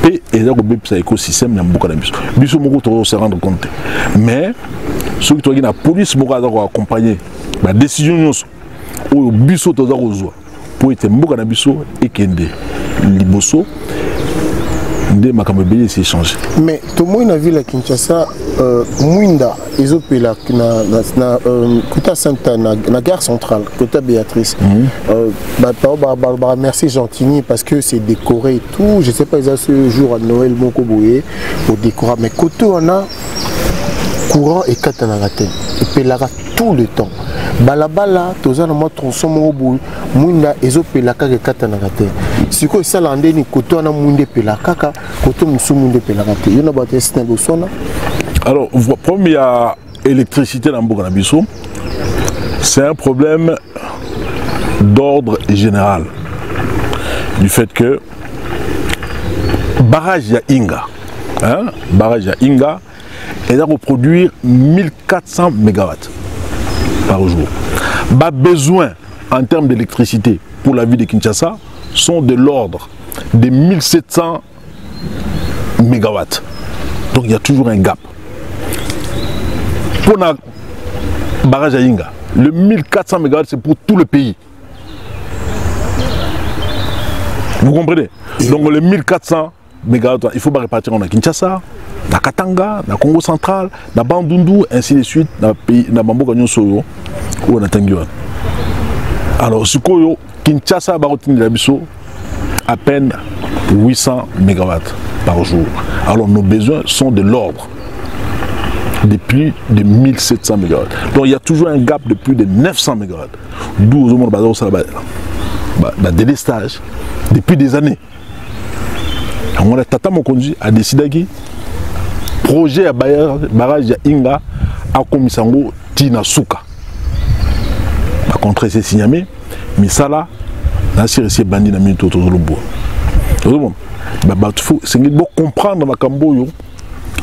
pe eza ko bepsa écosystème na mboka na biso biso moko to se rendre compte mais ceux qui toki na police moko aza ko accompagner ba décision nyonso oyo biso to za ko zwa po ete mboka na biso ekende liboso nde makambo ebele se changer. Mais tout le monde a vu la Kinshasa Mwinda ezopela na Kuta Santa na gare centrale Kuta Béatrice. Merci Gentini parce que c'est décoré et tout. Je sais pas ils ont ce jour à Noël moko boye au décorer mais côté on a courant et katanagate et pelara tout le temps. Balabala toza na mo tronçon mo boye Mwinda ezopelaka ke katanagate. Siko sala ndeni côté on a Mwinde pelaka côté musu Mwinde pelaka te. Yona ba test na bosona. Alors, première électricité dans Bourg-Nabiso, C'est un problème d'ordre général. Du fait que barrage ya Inga, hein, barrage ya Inga, elle va reproduire 1400 MW par jour. Bas besoin en termes d'électricité pour la ville de Kinshasa sont de l'ordre de 1700 MW. Donc il y a toujours un gap. Pour le barrage à Inga, le 1400 MW c'est pour tout le pays. Vous comprenez? Donc les 1400 MW, il faut pas répartir en Kinshasa, dans Katanga, dans Congo central, dans Bandundu, ainsi de suite, dans le pays, dans Bambo Gagnon Soyo, ou dans Tanguan. Alors, ce que Kinshasa va retenir à peine 800 MW par jour. Alors, nos besoins sont de l'ordre de plus de 1700 MW. Donc, il y a toujours un gap de plus de 900 MW. D'où on a des délestages depuis des années. On a Tata Mokonzi a décidé que le projet à barrage à Inga a commis Sango Tina Souka. Par contre, c'est signé, mais ça là, c'est resté bandit dans le minute autour de l'eau. C'est comprendre que Camboyo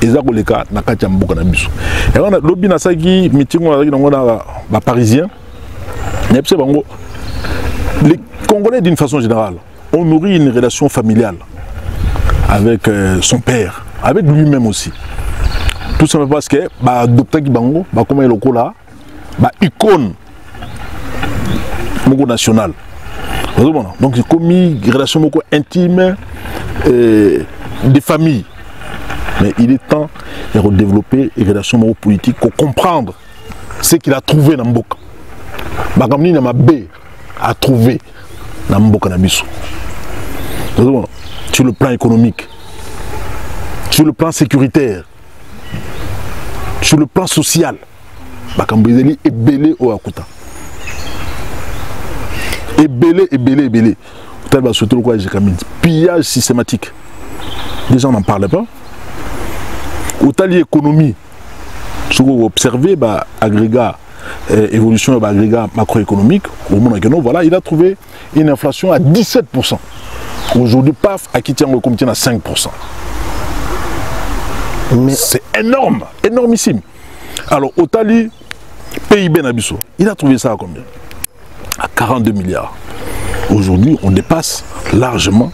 et Zagoleka n'a pas de mboka na biso. Et on a lobby na saki meeting on a parisien. Les Congolais d'une façon générale ont nourri une relation familiale avec son père, avec lui-même aussi. Tout simplement parce que Dr Kibango, comme il est là, icône nationale. Donc c'est comme une relation intime des familles. Mais il est temps de redévelopper une relation politique pour comprendre ce qu'il a trouvé dans Mboka. Bakamni Namabe a trouvé dans Mboka Nabiso. Sur le plan économique, sur le plan sécuritaire, sur le plan social, Bakambezeli est belé au Akuta. Et belé. Pillage systématique. Les gens n'en parlent pas. Autant l'économie, si vous observez, agrégat, évolution de agrégat macroéconomique, au monde, voilà, il a trouvé une inflation à 17%. Aujourd'hui, paf, à qui tient le comité à 5%. C'est énorme, énormissime. Alors, Otali, PIB Nabiso, il a trouvé ça à combien? À 42 milliards. Aujourd'hui, on dépasse largement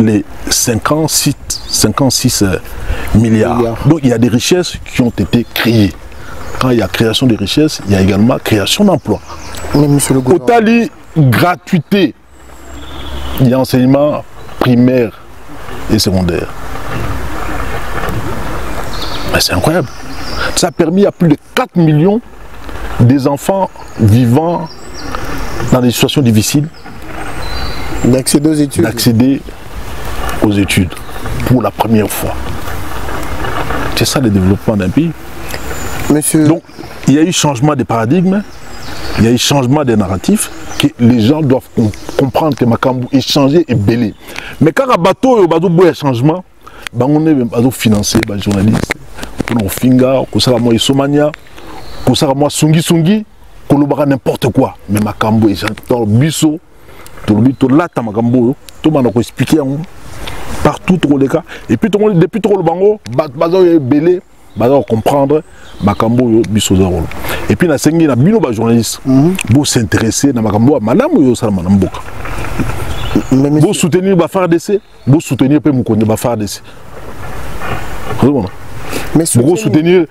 les 56 milliards. Donc, il y a des richesses qui ont été créées. Quand il y a création de richesses, il y a également création d'emplois. Otali, gratuité. Il y a enseignement primaire et secondaire. C'est incroyable. Ça a permis à plus de 4 millions des enfants vivant dans des situations difficiles d'accéder aux études pour la première fois. C'est ça le développement d'un pays. Monsieur... Donc, il y a eu changement de paradigme, il y a eu changement de narratif, que les gens doivent comprendre que Makambu est changé et belé. Mais quand un bateau a un changement, on est financé par les journalistes, pour finga, pour ça moi Isomania, pour ça moi Sungi, pour n'importe quoi. Mais Makambu est j'entends biso, tout le monde là, Makambu, tout le monde a expliqué partout trop les cas. Et puis depuis trop le bango, bazo est belé. Pour comprendre Makambo biso zaro. Et puis na sengi na bino ba journaliste pour s'intéresser na Makambo madame yo sala manamboka. Pour soutenir ba FARDC, pour soutenir pe Mukonde ba FARDC. Mais soutenir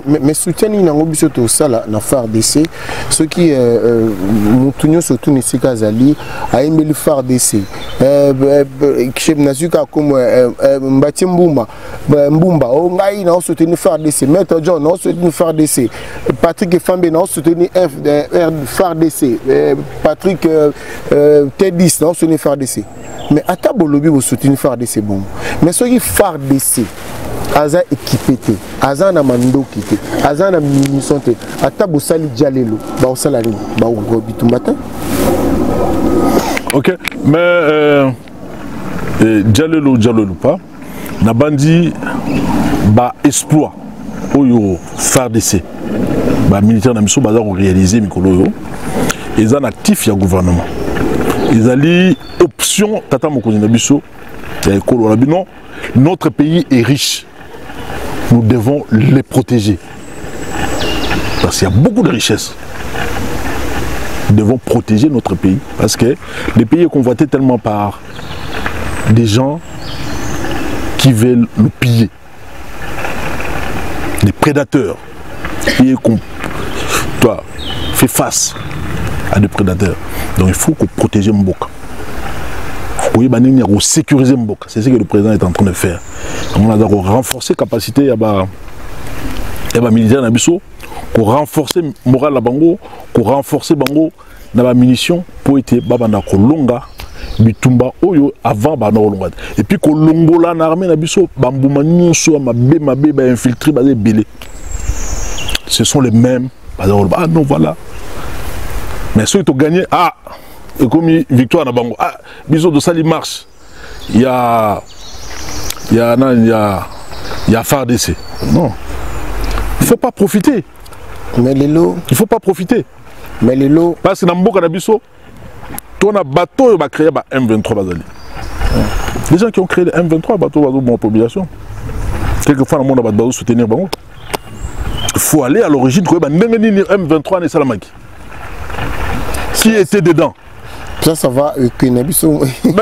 mais soutenir nango biso to sala na FARDC ce qui mutunyo surtout ni sikazali a emeli FARDC chef nazuka comme Mbati Mbumba o ngai na soutenir FARDC Maître John na soutenir FARDC Patrick Fambe na soutenir FARDC Patrick T10 na soutenir FARDC mais atabo lobby vous soutenir FARDC bon mais ce qui FARDC aza équipé te aza na mandoki te aza na munition te ata bosali dialelo ba osala ni ba bitumata. OK, mais dialelo pas na bandi ba exploit oyo FARDC ba militaire na biso baza ko réaliser mikolo yo ils en actif ya gouvernement ils ali option tata mokonzi na biso ya ekolo la bino notre pays est riche nous devons les protéger parce qu'il y a beaucoup de richesses. Nous devons protéger notre pays parce que le pays est convoité tellement par des gens qui veulent nous piller, des prédateurs. Et toi, fais face à des prédateurs. Donc il faut qu'on protège Mboka. Il faut sécuriser Mboka. C'est ce que le président est en train de faire. On a renforcé la capacité des militaires Nabiso, pour renforcer le moral de Bango, pour renforcer Bango dans la munition pour être babana kolonga bitumba oyo avant bana kolonga et puis kolongola na armée na biso bambuma nyonso mabe ba infiltré ba belé. Ce sont les mêmes ah non voilà mais ceux qui ont gagné et comme victoire na Bango biso de sali marche il y a FARDC non il faut pas profiter. Mais les lots. Il ne faut pas profiter. Mais les lots. Parce que dans le Boka-Nabiso, on a bateau qui a créé le M23 Bazali. Les gens qui ont créé le M23, bateau dans la population. Quelquefois, le monde a bateau soutenir. Il faut aller à l'origine de M23 et Salamaki. Qui était dedans? Ça va, Ben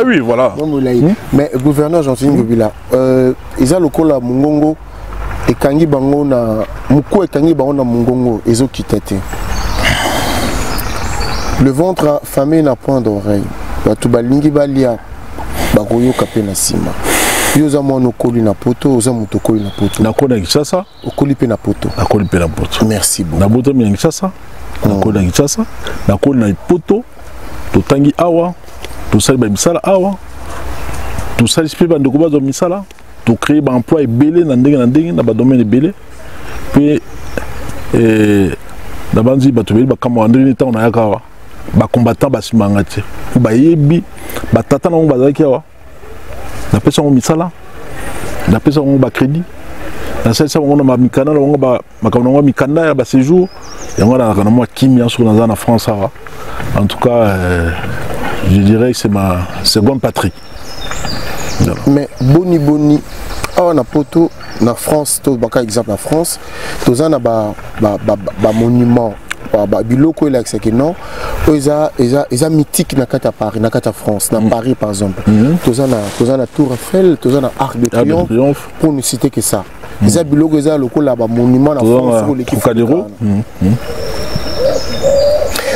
oui, voilà. Mais le gouverneur Jean-Tini Gobila, ils ont le col à Mungongo. Et kangi bango na muko et kangi bango na mungongo ezo kitete. Le ventre affamé n'a point d'oreille. Batu balingi balia bagoyo kapé na sima. Yoza mwana okoli na poto, oza muto okoli na poto. Na kona Kinshasa, okoli pe na poto. Akoli pe na poto. Merci beaucoup. Na poto mi Kinshasa, na kona Kinshasa, na kona na poto, to tangi awa, to sali ba misala awa, to sali pe bandeko bazo misala. Pour créer un emploi belé dans le domaine belé puis d'abord dit batubeli bakamo andrini ta on a yakawa ba combattant ba simangati ba yebi ba tata na ngo bazaki wa na pesa ngo misala na pesa ngo ba crédit na sasa ngo na mikana na ngo ba makano ngo mikanda ya ba séjour et ngo na kana moi kimia sur dans en France en tout cas je dirais que c'est ma seconde patrie. Mais boni on a poto na France to baka exemple na France to za na ba monument ba biloko ela que non eza mythique na kata Paris na kata France na Paris par exemple to za na Tour Eiffel to za na Arc de Triomphe pour ne citer que ça eza biloko eza lokola ba monument na France pour l'équipe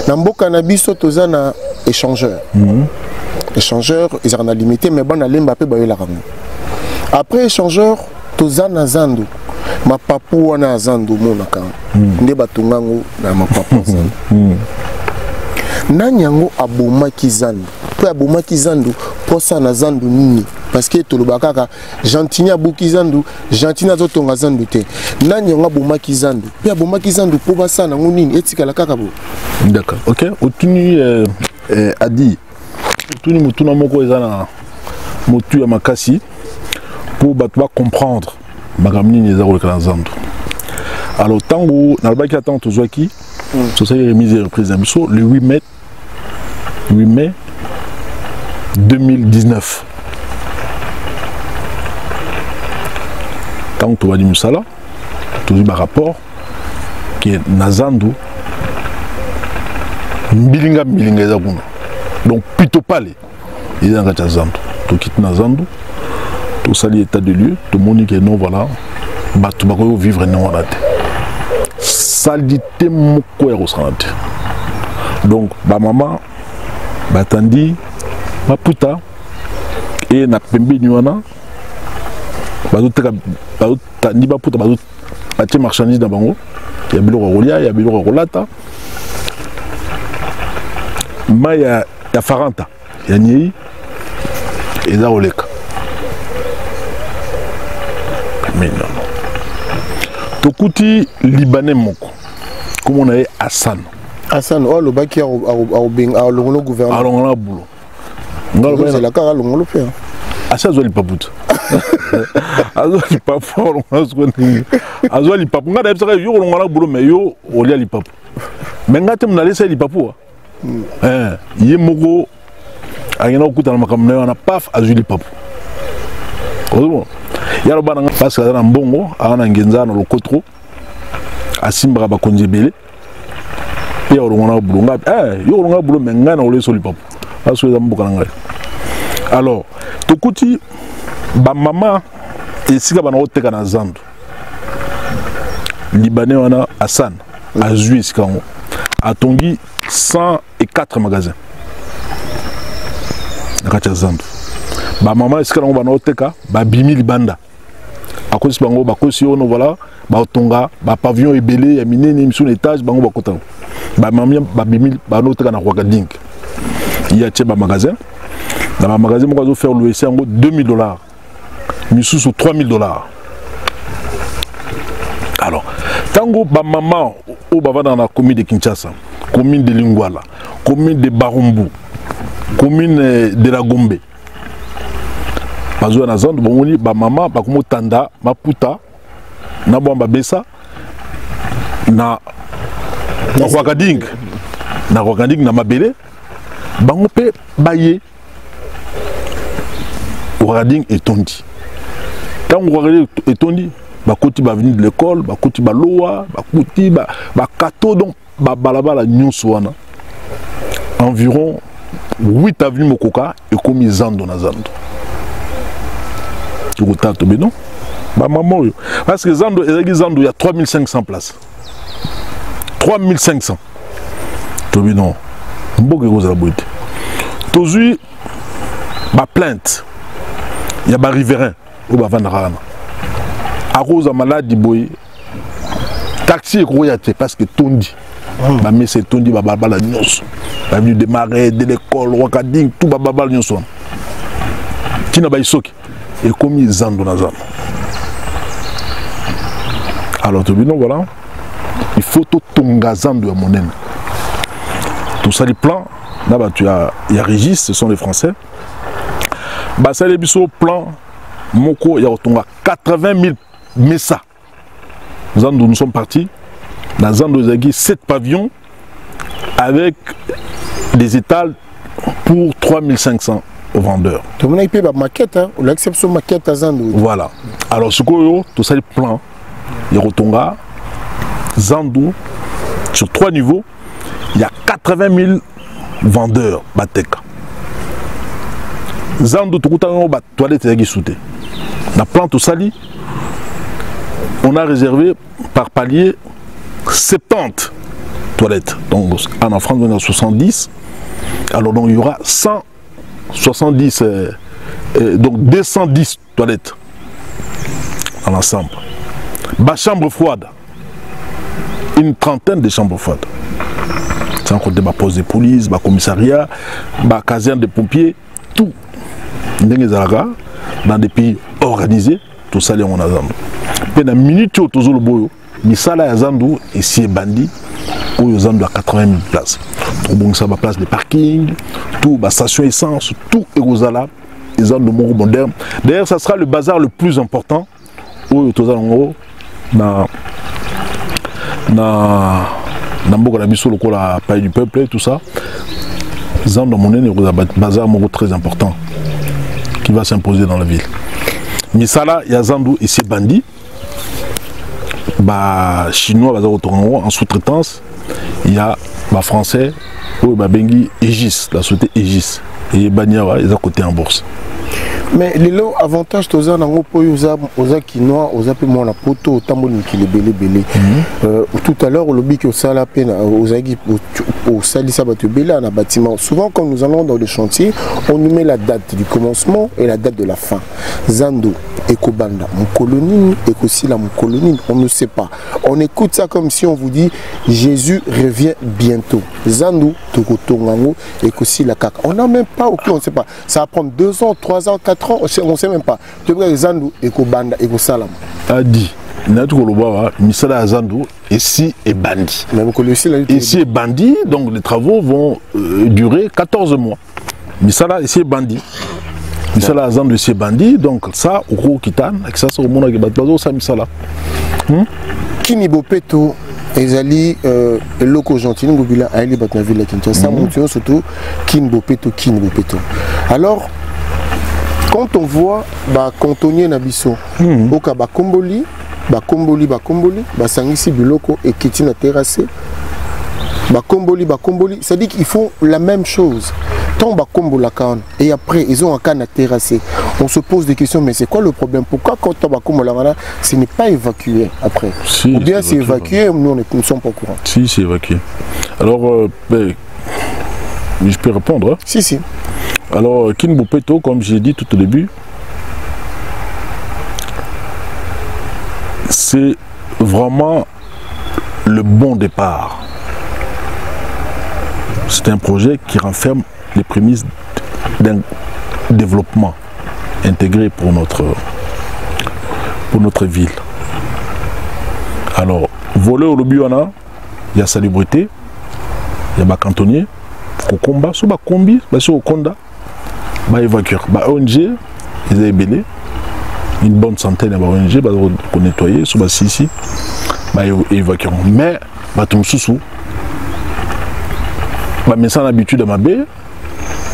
na mboka na biso to za na échangeur ils en ont limité mais bon aller Mbappé ba yola rango. Après échangeur tozana zandu ma papu wana zandu monaka nde batungango na ma papu zandu nanyango aboma kizandu pe aboma kizandu posa na zandu nini parce que tolobaka gentini abuki zandu gentini azotonga zandu te nanyango aboma kizandu pe aboma kizandu po basana ngunini etikala kaka bo. D'accord, OK, otuni adi tuni mutuna moko ezana motu ya makasi pour comprendre magamni neza ko kana zandu. Alors tango na baki attend tozwaki so ça remise reprise biso le 8 mai 2019. Tango to wadi musala to ba rapport qui nazandu mbilinga za kuna. Donc plutôt palais ils ont gâté zandu to quitte nazandu tout ça l'état de lieu tout le monde qui est non voilà batu bako vivre non voilà salité moko ya ressentir donc ba maman batandi maputa et na pembe nywana bazo tandi baputa bazo acheter marchandise na bango ya biloko rolia ya biloko rolata maya ya faranta ya nyei eza oleka mais non tokuti libanais moko comme on a Hassan oh le baki a le gouverneur alongolo boulot c'est la cara longolo pe Asa azwa lipaputa. Azwa lipapu, azwa lipapu. Nga da bisaka yo longa na bulo me yo olia lipapu. Mais ngate mna laisser lipapu. Ye moko ayena okuta na makambo na paf azwa lipapu. Ozo. Ya robana parce que na mbongo ana ngenza na lokotro. Asimba ba konjebele. Pe yo longa na bulo nga yo longa bulo me nga na oleso lipapu. Aso za mboka ngai. Alors, tokuti ba mama esika bana oteka na Zando. Libanais wana Hassan azui esika ngo. Atongi 104 magasins. Nakacha Zando. Ba mama esika ngo bana oteka ba bimi libanda. Akosi bango bakosi ono voilà, ba otonga ba pavillon ebelé ya minene mission étage bango bakota. Ba mama ba bimi bana oteka na Ouagadougou. Il y a des magasins. Dans le magasin, on va faire louer $2,000. Missou sur $3,000. Alors, tango ba maman au bava dans la commune de Kinshasa, commune de Lingwala, commune de Barumbu, commune de la Gombe. Bazo na Zando bomoni ba maman ba komo tanda maputa na bomba besa na Ouagadougou. Na Ouagadougou na mabele. Bango pe baye Ouagadougou etondi. Quand Ouagadougou etondi, bakoti ba venir de l'école, bakoti ba loa, bakoti ba kato donc ba balabala nyonso wana. Environ 8 avenues Mokoka et comme Zando na Zando. Tu vois to beno? Ba maman yo. Parce que Zando il y a 3500 places. 3500. To beno. Mboke kozala boite. Tozui ba plainte. Il y a ba riverain au ba vandarana. A cause de maladie boy. Taxi est royauté parce que tondi. Ba mais c'est tondi ba bala nyos. Ba venu démarrer de l'école Ouagadougou tout ba bala nyos. Qui na ba isoki et comme Zando na Zando. Alors tu bino voilà. Il faut tout tonga Zando ya monene. Tout ça les plans, là-bas il y a Régis, ce sont les Français. Bah ça les biseaux plan, Moko il y a 80 000 messa. Zando nous sommes partis. Dans Zando Zagui 7 pavillons avec des étals pour 3500 aux vendeurs. Tout le monde a une maquette, hein? Ou l'exception maquette à Zando. Voilà. Alors ce que tout ça les plans, il y a Zando sur 3 niveaux. Il y a 80 000 vendeurs Bateka. Zando Toukoutango bat toilette et souté. La plante au Sali, on a réservé par palier 70 toilettes. Donc en France, on a 70. Alors donc il y aura 170, donc 210 toilettes dans l'ensemble. Bas chambre froide, une trentaine de chambres froides. Sans compter ma poste de police, ma commissariat, ma caserne de pompiers, tout. Dans des pays organisés, tout ça, on a Zando. Puis, dans la minute où on a boyo, misala ya Zando et si bandi, où Zando a 80 000 places. Tout bon, ça va place de parking, tout, ma station essence, tout est aux ala, et Zando moro moderne. D'ailleurs, ça sera le bazar le plus important, où tout ça, Namboka la biso loko la paille du peuple et tout ça. Zando monene il y a un bazar très important qui va s'imposer dans la ville. Misala il y a Zando et ses bandits. Bah chinois bazar en sous-traitance. Il y a bah français ou bah bengi Aegis, la société Aegis et Baniara ils à côté en bourse. Mais les lots avantages tous en ango pour aux quinois aux appels moi la poto tamboli qui les belé. Tout à l'heure au lobby que ça la peine aux agis au salissa batu belé en bâtiment. Souvent quand nous allons dans le chantier, on nous met la date du commencement et la date de la fin. Zando, Ekobanda, mon colonie, Ekosila, mon colonie, on ne sait pas. On écoute ça comme si on vous dit Jésus revient bientôt. Zando, Tokotongango, Ekosila Kaka. On n'a même pas aucun, on ne sait pas. Ça va prendre 2 ans, 3 ans, 4 ans, on ne sait même pas. Tu vois, Zando, Ekobanda, Ekosalam. A dit. Misala Zando, ici est bandit. Ici est bandit, donc les travaux vont durer 14 mois. Misala, ici est bandit. ça la zone de ces bandits, donc ça, au gros kitan, avec ça, c'est au monde qui bat bazo, ça, ça là. Kini Bopeto, ezali loko gentil, ngobila aili bat na ville Kinshasa, montion surtout Kini Bopeto. Alors, quand on voit ba cantonnier na biso, oka ba komboli, ba sangisi biloko et kiti na terrassé. Bakomboli, ça dit qu'ils font la même chose. Tant Bakombola kan et après ils ont un can à terrasser. On se pose des questions, mais c'est quoi le problème? Pourquoi quand Bakombola ce n'est pas évacué après? Si, ou bien c'est évacué, nous ne sommes pas au courant. Si, c'est évacué. Alors, je peux répondre hein? Si. Alors, Kini Bopeto, comme j'ai dit tout au début, c'est vraiment le bon départ. C'est un projet qui renferme les prémices d'un développement intégré pour notre ville. Alors, voler au lobby, il y a salubrité, il y a des cantonniers, au combat, sur le combi, sur le conda, évacuer. ONG, ils ont ébélé, une bonne centaine d'ONG, pour nettoyer, sur le sisi, évacuer. Mais, tout le sous. Mais ça l'habitude à ma baie,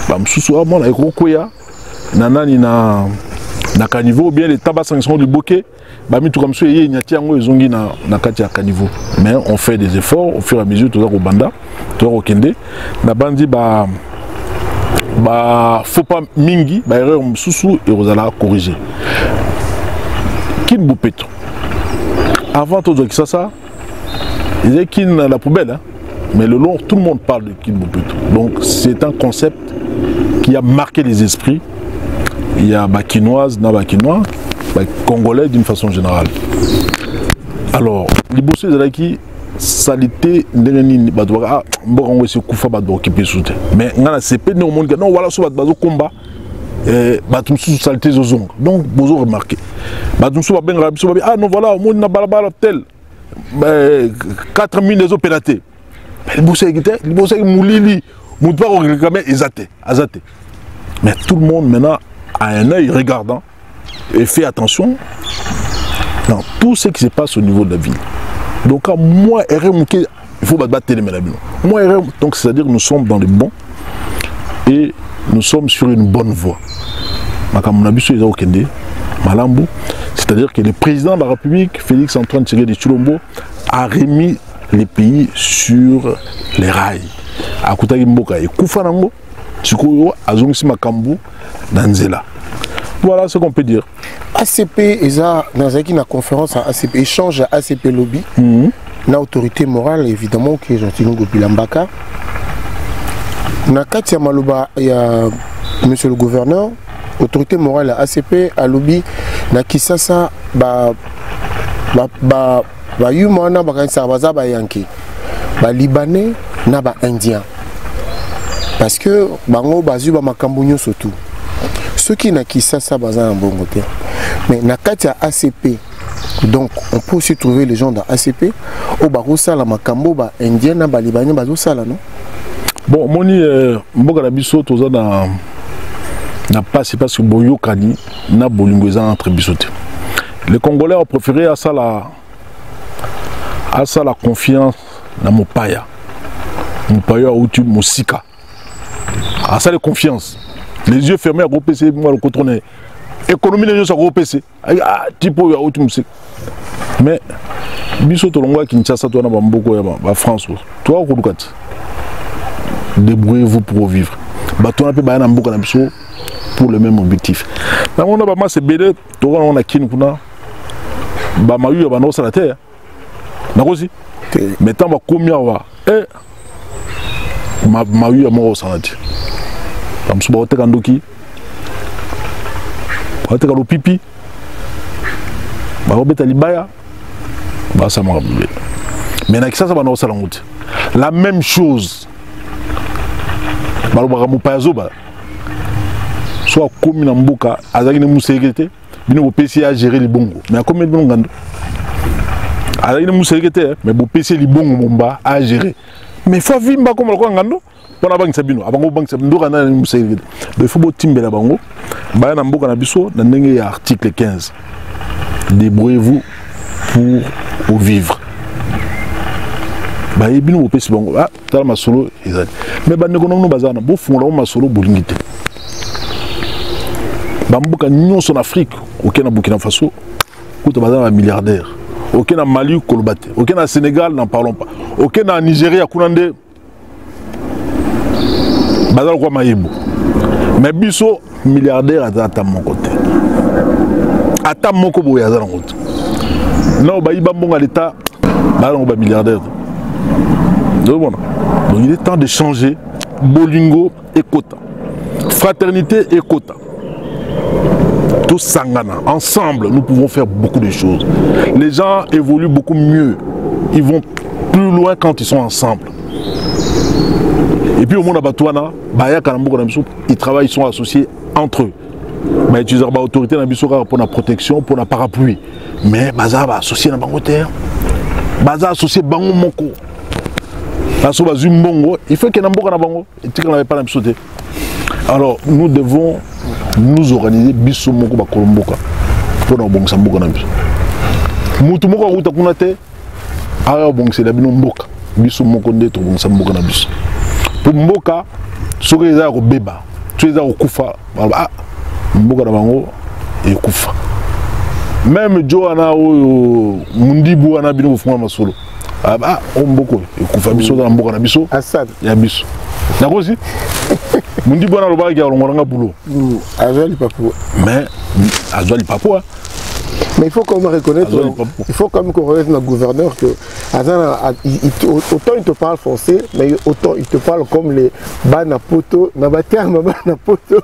moi la koya nanani na caniveau ou bien les tabac sanctions du bouquet, mi tout comme ça y a tiango ezongi na kati ya caniveau. Mais on fait des efforts au fur et à mesure tout ça au banda, tout ça au kende, na bandi faut pas mingi, erreur msusu et rozala corriger. Kini Bopeto. Avant tout ça, il y a qui la poubelle hein. Mais le long, tout le monde parle de Kini Bopeto. Donc c'est un concept qui a marqué les esprits. Il y a Bakinoise, Nabakinois, Congolais d'une façon générale. Alors, les bossés de la qui salité n'engani badouara mbongo se kufa badou qui peut sauter. Mais ngana c'est pas non monde non voilà sur badou combat batum sous salité zozong. Donc vous avez remarqué. Batum sous ben rabi sous ah non voilà au monde na balabala tel 4000 des opératés. Les bossés moulili, moutba réclamer azate. Mais tout le monde maintenant a un œil regardant et fait attention dans tout ce qui se passe au niveau de la ville. Donc moi, il faut battre les ménages. Moi, donc c'est-à-dire que nous sommes dans les bons et nous sommes sur une bonne voie. C'est-à-dire que le président de la République, Félix Antoine Tshisekedi Tshilombo, a remis les pays sur les rails. À côté de Mboka et Koufanango, Tsukoyo, Azongsi Makambu, Danzela. Voilà ce qu'on peut dire. ACP, dans une conférence à ACP, échange à ACP Lobby, l'autorité morale évidemment qui est Jean-Tilongo Bilambaka. Dans Katia Maloba, il y a monsieur le gouverneur, autorité morale à ACP, à Lobby, na Kisasa, yumana bakanisa ba yanki ba libanais na ba indien parce que bango bazu ba makambu surtout ceux qui na Kisasa baza en bon côté mais na katia ACP donc on peut aussi trouver les gens dans ACP au barosa la makambo ba indien na ba libanais bazo sala non bon moni mboka na biso toza na passe parce que boyo kani na bolingoza entre bisote les Congolais ont préféré à ça la confiance dans mon paya ou tu mosika à ça la confiance les yeux fermés à gros PC moi le contrôler économie les gens à gros PC type ou tu mosika mais biso to longwa Kinshasa to na bamboko ya ba France toi kodukati débrouillez-vous pour vivre bato na pe ba na mboka na biso pour le même objectif na mona ba ma c'est bélé to on a kin kuna ba mayu ya bano sala terre nakosi mais tant ba komia wa mayu ya mo sanati tam suba oteka ndoki oteka lo pipi ba obeta libaya ba sama kabule mais na kisasa bano sala ngote la même chose ba lo ba mu pazo ba soit comme na mboka azaki ne musekete bino bo PC a gérer les bongo mais comme bon ngando azaki ne musekete mais bo PC li bongo momba a gérer mais il faut vivre comme le Ngando. Pour la banque Sabino, avant la banque Sabino, il faut que timber la banque. Bah, na mboka na biso, na ndenge article 15. Débrouillez-vous pour vivre. Bah, ebino au pesi bango. Ah, tala masolo ezali. Mais ba ndeko no bazana, bo fungola masolo bolingite. Ba mboka nyonso en Afrique, aucun na Burkina Faso, kuta bazana milliardaire. Aucun na Mali kolobate, aucun na Sénégal, n'en parlons pas. Aucun na Nigeria kunande bazal quoi maïbo. Mais biso milliardaire à mon côté. À mon côté, non, bah il va bon à l'état, bah on va milliardaire. Donc il est temps de changer. Bolingo et quota, fraternité et quota. Tous sangana, ensemble, nous pouvons faire beaucoup de choses. Les gens évoluent beaucoup mieux. Ils vont plus loin quand ils sont ensemble. Et puis au monde Batouana, ils travaillent, ils sont associés entre eux. Mais ils utilisent l'autorité pour la protection, pour la parapluie. Mais Baza va associer la bangoterre. Baza associé Bango Moko. Il faut qu'il y ait un bango et qu'il n'y ait pas la sauté. Alors nous devons nous organiser biso moko ba kolomboka pour na bongsa mboka na biso. Mutu moko akuta kuna te aya bongse la bino mboka biso moko ndeto bongsa mboka na biso. Pour mboka soki eza ko beba tu eza ko kufa ah mboka na bango e kufa. Même Joana oyo mundibu ana bino fuma masolo. Ah omboko e kufa biso na mboka na biso. Assad ya biso. D'accord aussi. Mundibu ana loba ki alongoranga boulot. Azali papo. Mais Azali papo. Mais il faut quand même reconnaître, qu'on reconnaisse notre gouverneur que autant il te parle français, mais autant il te parle comme les banapoto, nabaterma banapoto,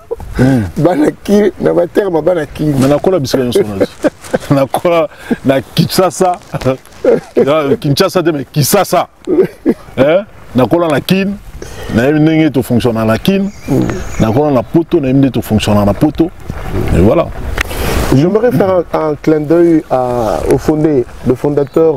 banaki, nabaterma banaki. Mais na kola bisika yonsonage. Na kola na Kinshasa. Kinshasa de mais Kinshasa. Na kola na kin, na ndenge to fonctionne na kin, na kola na poto, na ndenge to fonctionne na poto. Et voilà. J'aimerais faire un clin d'œil au fondateur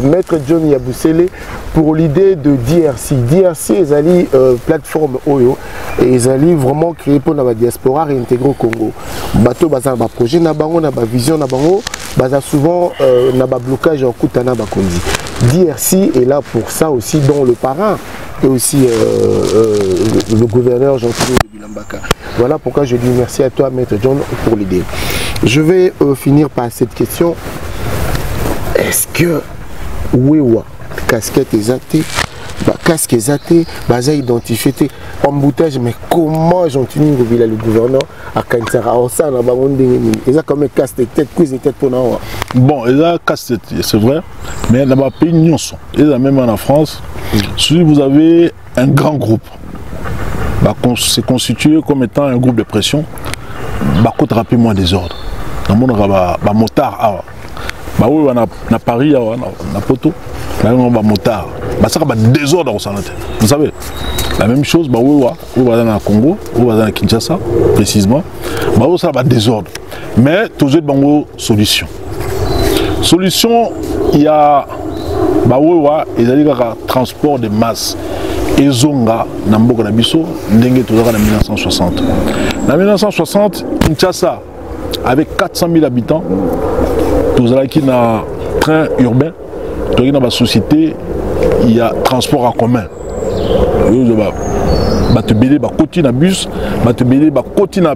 Maître John Yabusele pour l'idée de DRC. DRC est une plateforme Oyo et ils allaient vraiment créer pour la diaspora réintégrer au Congo. Bateau baza un projet na bango na ba vision na bango baza souvent na ba blocage en kutana ba kondi. DRC est là pour ça aussi, dont le parrain et aussi le gouverneur Jean-Claude Bilambaka. Voilà pourquoi je dis merci à toi Maître John pour l'idée. Je vais finir par cette question. Est-ce que Wewa, casquette exacte, casque exacte, baza identifié embouteillage, mais comment j'entends le gouverneur à Kansara ça na bangonde ils a comme casse tête quiz tête pour nous. Bon, ils a casse tête, c'est vrai, mais dans ma pays nyonso, ils a même en France, si vous avez un grand groupe, c'est constitué comme étant un groupe de pression, coûte rapidement des ordres. Dans mon motard, oui, on a Paris, on a Poto, on a motard. Ça va désordre au Sanate. Vous savez, la même chose, oui, on va dans le Congo, on va dans Kinshasa, précisément, ça va désordre. Mais toujours une solution. Solution, il y a transport de masse. Et Zonga, Namboka Nabiso, Ndenge Tozara en 1960. En 1960, Kinshasa, avec 400 000 habitants, Tozara qui a un train urbain, Tozara dans la société, il y a transport en commun. Tu peux côté na bus, tu peux côté na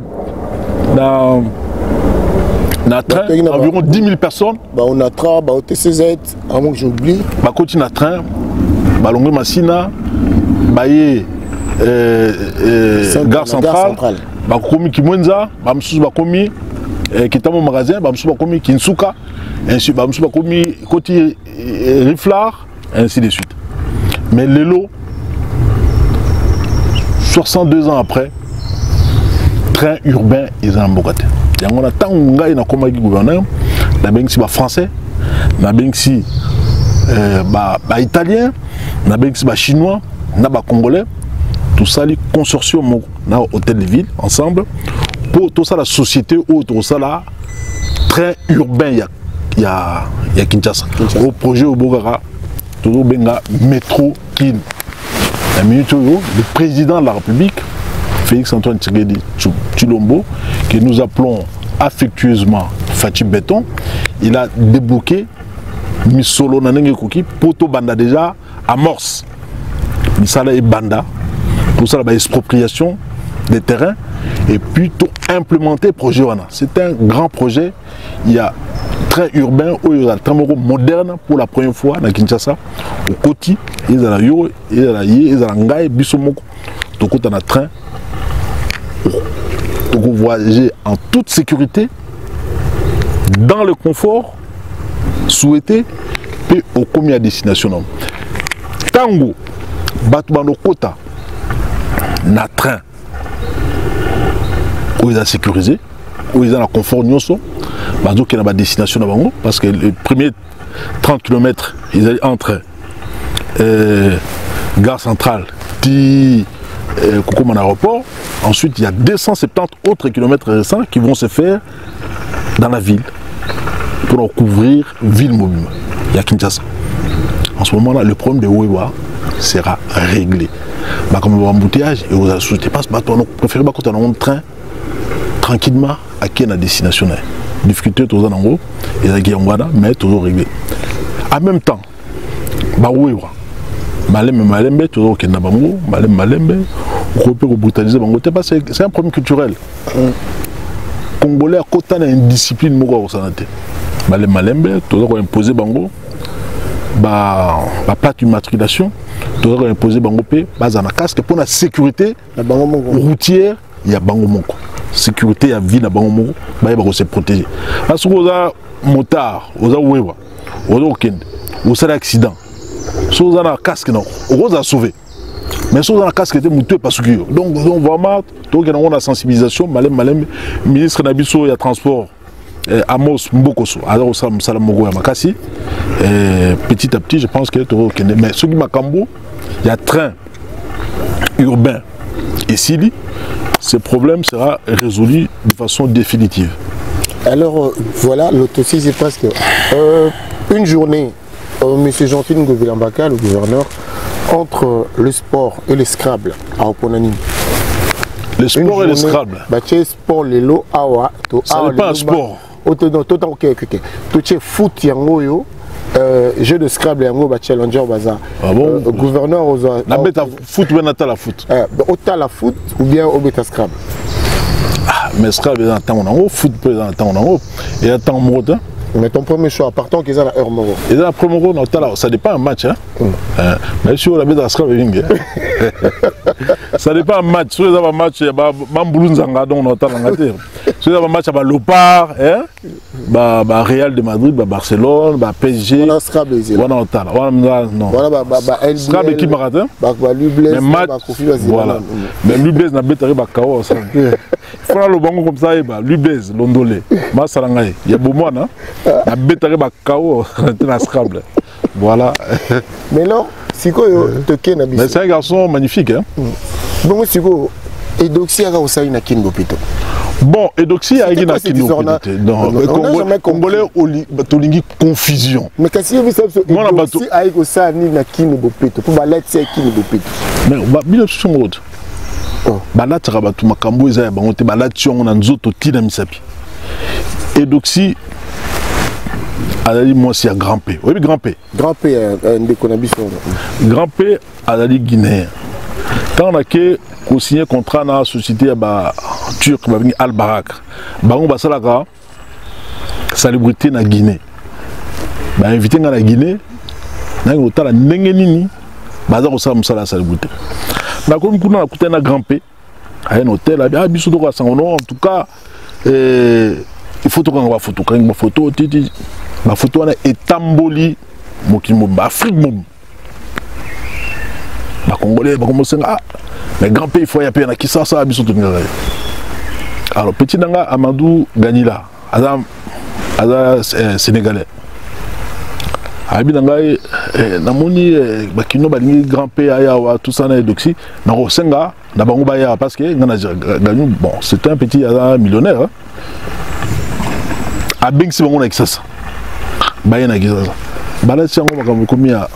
train, environ 10 000 personnes. On a train, on TCZ, avant que j'oublie. Côté na train, Longue Massina. Baye gare centrale, bakomi Kimwenza, bamsusu bakomi kitamo magasin, bamsusu bakomi Kinsuka, ainsi bamsusu bakomi côté Riflar, ainsi de suite. Mais Lelo, 62 ans après, train urbain ils ont embocate. On a tant de gens qui ont gouverneur, na bengsi ba français, na bengsi ba italien, na bengsi ba chinois. Naba Congolais, tout ça, les consortiums, na hôtel de ville, ensemble, pour tout ça, la société, ou tout ça, là, train urbain, il y a Kinshasa. Au projet au Bogara, tout le benga métro, kin. la minute où le président de la République, Félix Antoine Tshisekedi Tshilombo, que nous appelons affectueusement Fatih Béton, il a débloqué Misolo Nanenge Koki, Poto Banda déjà amorce. Misala et Banda, pour ça la expropriation des terrains et plutôt implémenter le projet. C'est un grand projet. Il y a train urbain où il y a un train moderne pour la première fois dans Kinshasa. Au Koti, il y a yo, il y a il y a Ngai, Bissomoko. Donc on a un train. Donc vous voyagez en toute sécurité, dans le confort souhaité, et au commis à destination. Tango, Batubano Kota, na train, où ils ont sécurisé, où ils ont la confort, qui est à destination, parce que les premiers 30 km, ils allaient entre gare centrale, Koukoum en aéroport. Ensuite, il y a 270 autres kilomètres récents qui vont se faire dans la ville pour couvrir ville mobile. Il y a Kinshasa. En ce moment-là, le problème de Wewa sera réglé. Comme l'embouteillage et aux associés, parce que nous préférons quand on a un train tranquillement à qui est la destination. Difficulté toujours en haut et la Guillaume mais toujours réglé. En même temps, Wewa, Malembe, toujours qu'il y a Malembe, on peut brutaliser c'est un problème culturel. Congolais à côté d'une indiscipline au santé. Malembe, toujours imposer bango. Plate immatriculation, toujours imposer bango p, un casque pour la sécurité routière, il y a bango moko. Sécurité à vie na bango moko, il va se protéger. Parce que vous avez motard, vous avez wewa, vous avez okende, vous avez accident. Si vous avez un casque, vous avez sauvé. Mais si vous avez un casque, vous avez parce que donc vraiment, donc il y a la sensibilisation, malem, ministre Nabiso, il y a transport. Amos Mbokoso, alors ça Salamogo à Makassi. Petit à petit, je pense qu'il y a mais ce qui m'a cambo, il y a train urbain et Sili, ce problème sera résolu de façon définitive. Alors voilà, l'autocise, c'est parce que une journée, M. Jean-Philippe Ngovilambaka, le gouverneur, entre le sport et le Scrabble à Oponani. Le sport et le Scrabble. Sport, les lots, awa. Ça n'est pas un sport. Tout foot yango jeu de Scrabble yango challenger baza. Gouverneur aux na beta foot ben la foot. Ota la foot ou bien au beta Scrabble. Ah mais Scrabble dans temps on foot dans temps on et temps mode. Mais ton premier choix, partons qu'ils ont la heure moro. Ils ont la première moro, ça dépend un match. Mais si on a bien Scrabble, ça dépend un match. Si on a un match, il y a Mamboulou Nzanga, donc on a un si on a un match, il y a Lopar, Real de Madrid, Barcelone, PSG. On a Scrabble. On a non. Scrabble qui m'a raté. Mais match, voilà. Mais Lubez n'a pas été KO. Il faut le bango comme ça, Lubez, Londolé, Massalangaï. Il y a beaucoup de la bête à KO dans Scrabble. Voilà. Mais non, c'est quoi mais c'est un garçon magnifique. Bon, c'est quoi Edoxy a aussi une kinbopito. Bon, Edoxy a une kinbopito. Non, Congolais tolingi confusion. Mais qu'est-ce que vous avez Edoxy a aussi une kinbopito pour baler c'est kinbopito. Mais bien sûr mode. Balati rabatu makambo eza ya bango te balati on na nzoto tina misapi. Edoxy Adali moi c'est Grand P. Oui, Grand P. Grand P Grand P Adali Guinée. Quand on a signé contrat dans la société turque Al Barak. Bango basalaka célébrité na Guinée. Ba invité na la Guinée. Na ngotala ndenge nini baza ko sa musala célébrité. Comme on a écouté un Grand P à un hôtel, en tout cas, il faut que on photo. Quand on photo, ma photo est tamboli, Afrique, Congolais, mais Grand P il faut y appeler qui ça alors petit nanga Amadou Ganila, Adam sénégalais. Abi nangai namoni bakino balingi Grand P ayawa tout ça na Edoxy na rosenga na bango baya parce que ngana gagnou bon c'est un petit millionnaire a bing si bango na kisasa baya na kisasa bala tsango makambo komia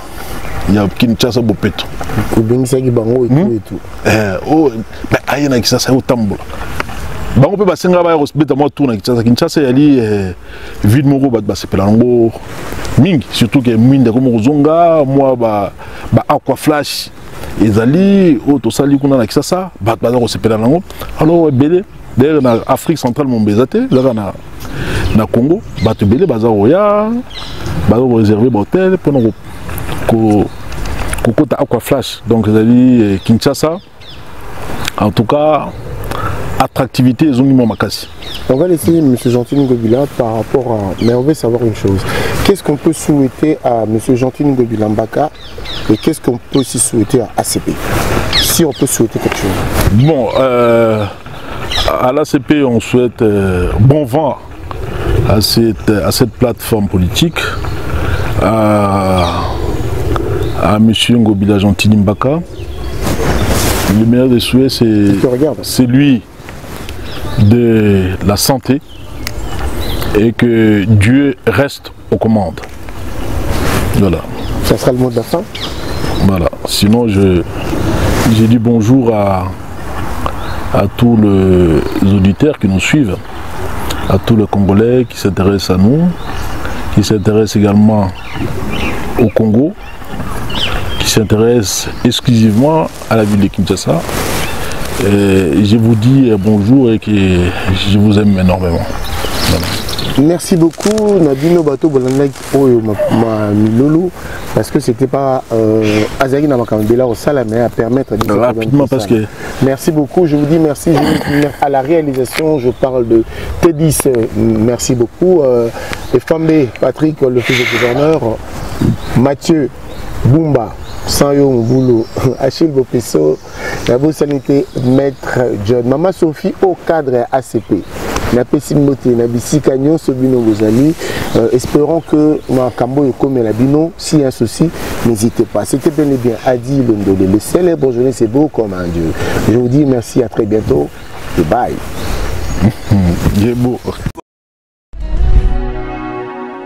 il y a Kinshasa Bopeto. Obingisaki bango et tout et tout. Oh, mais aïe na Kinshasa au tambola. Bango pe basenga ba respecta moi tourna Kinshasa. Kinshasa yali ville moko ba sepela ngo mingi surtout que minde comme Zonga moi ba aqua flash ezali auto sali kuna na Kinshasa ba ko sepela ngo alors belé d'ailleurs na Afrique centrale mon bezate là na Congo ba te belé baza roya ba réserver hôtel pour ko Kokota Aqua Flash, donc c'est Kinshasa. En tout cas, attractivité et zonimo makasi. On va laisser M. Gentini Ngobila par rapport à... Mais on veut savoir une chose. Qu'est-ce qu'on peut souhaiter à M. Gentini Ngobila Mbaka et qu'est-ce qu'on peut aussi souhaiter à ACP? Si on peut souhaiter quelque chose. Bon, à l'ACP, on souhaite bon vent à cette plateforme politique. À M. Ngobila Gentini Mbaka. Le meilleur des souhaits, c'est lui de la santé et que Dieu reste aux commandes. Voilà. Ça sera le mot de la fin. Voilà. Sinon, j'ai dit bonjour à tous les auditeurs qui nous suivent, à tous les Congolais qui s'intéressent à nous, qui s'intéressent également au Congo, qui s'intéresse exclusivement à la ville de Kinshasa. Et je vous dis bonjour et que je vous aime énormément. Voilà. Merci beaucoup Nabino Bato Bolanaki Oyo Milolo parce que c'était pas Azaki Namakambela au Salamé à permettre de rapidement parce que merci beaucoup, je vous dis merci à la réalisation, je parle de T10, merci beaucoup et Fambe Patrick le fils de gouverneur, Mathieu Bumba Sanyo Mboulou, Achille Bopesso, la bonne sanité, Maître John, Maman Sophie au cadre ACP. Napesi Moté, Nabisi Kanyon, Sobino Bozali. Espérons que Makambo et comme la Bino, s'il y a un souci, n'hésitez pas. C'était bien et bien Adi Londolé. Le célèbre journée, c'est beau comme un Dieu. Je vous dis merci, à très bientôt et bye. beau.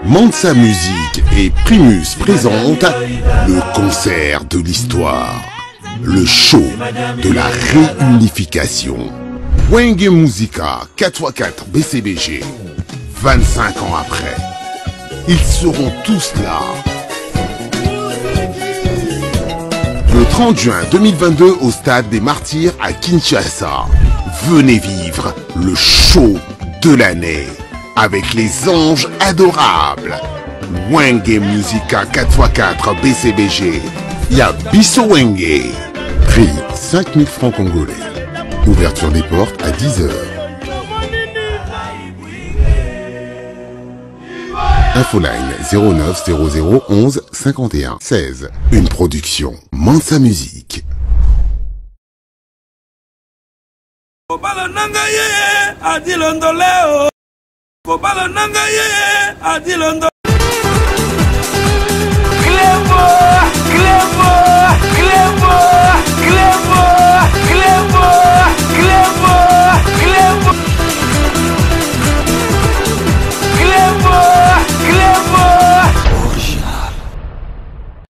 Mansa Musique et Primus présentent le concert de l'histoire, le show de la réunification. Wenge Musica 4x4 BCBG, 25 ans après, ils seront tous là. Le 30 juin 2022 au Stade des Martyrs à Kinshasa, venez vivre le show de l'année avec les anges adorables. Wenge Musica 4x4 BCBG, Yabiso Wenge. Prix 5000 francs congolais. Ouverture des portes à 10h. Infoline 09 00 11 51 16. Une production Mansa Musique. Clébo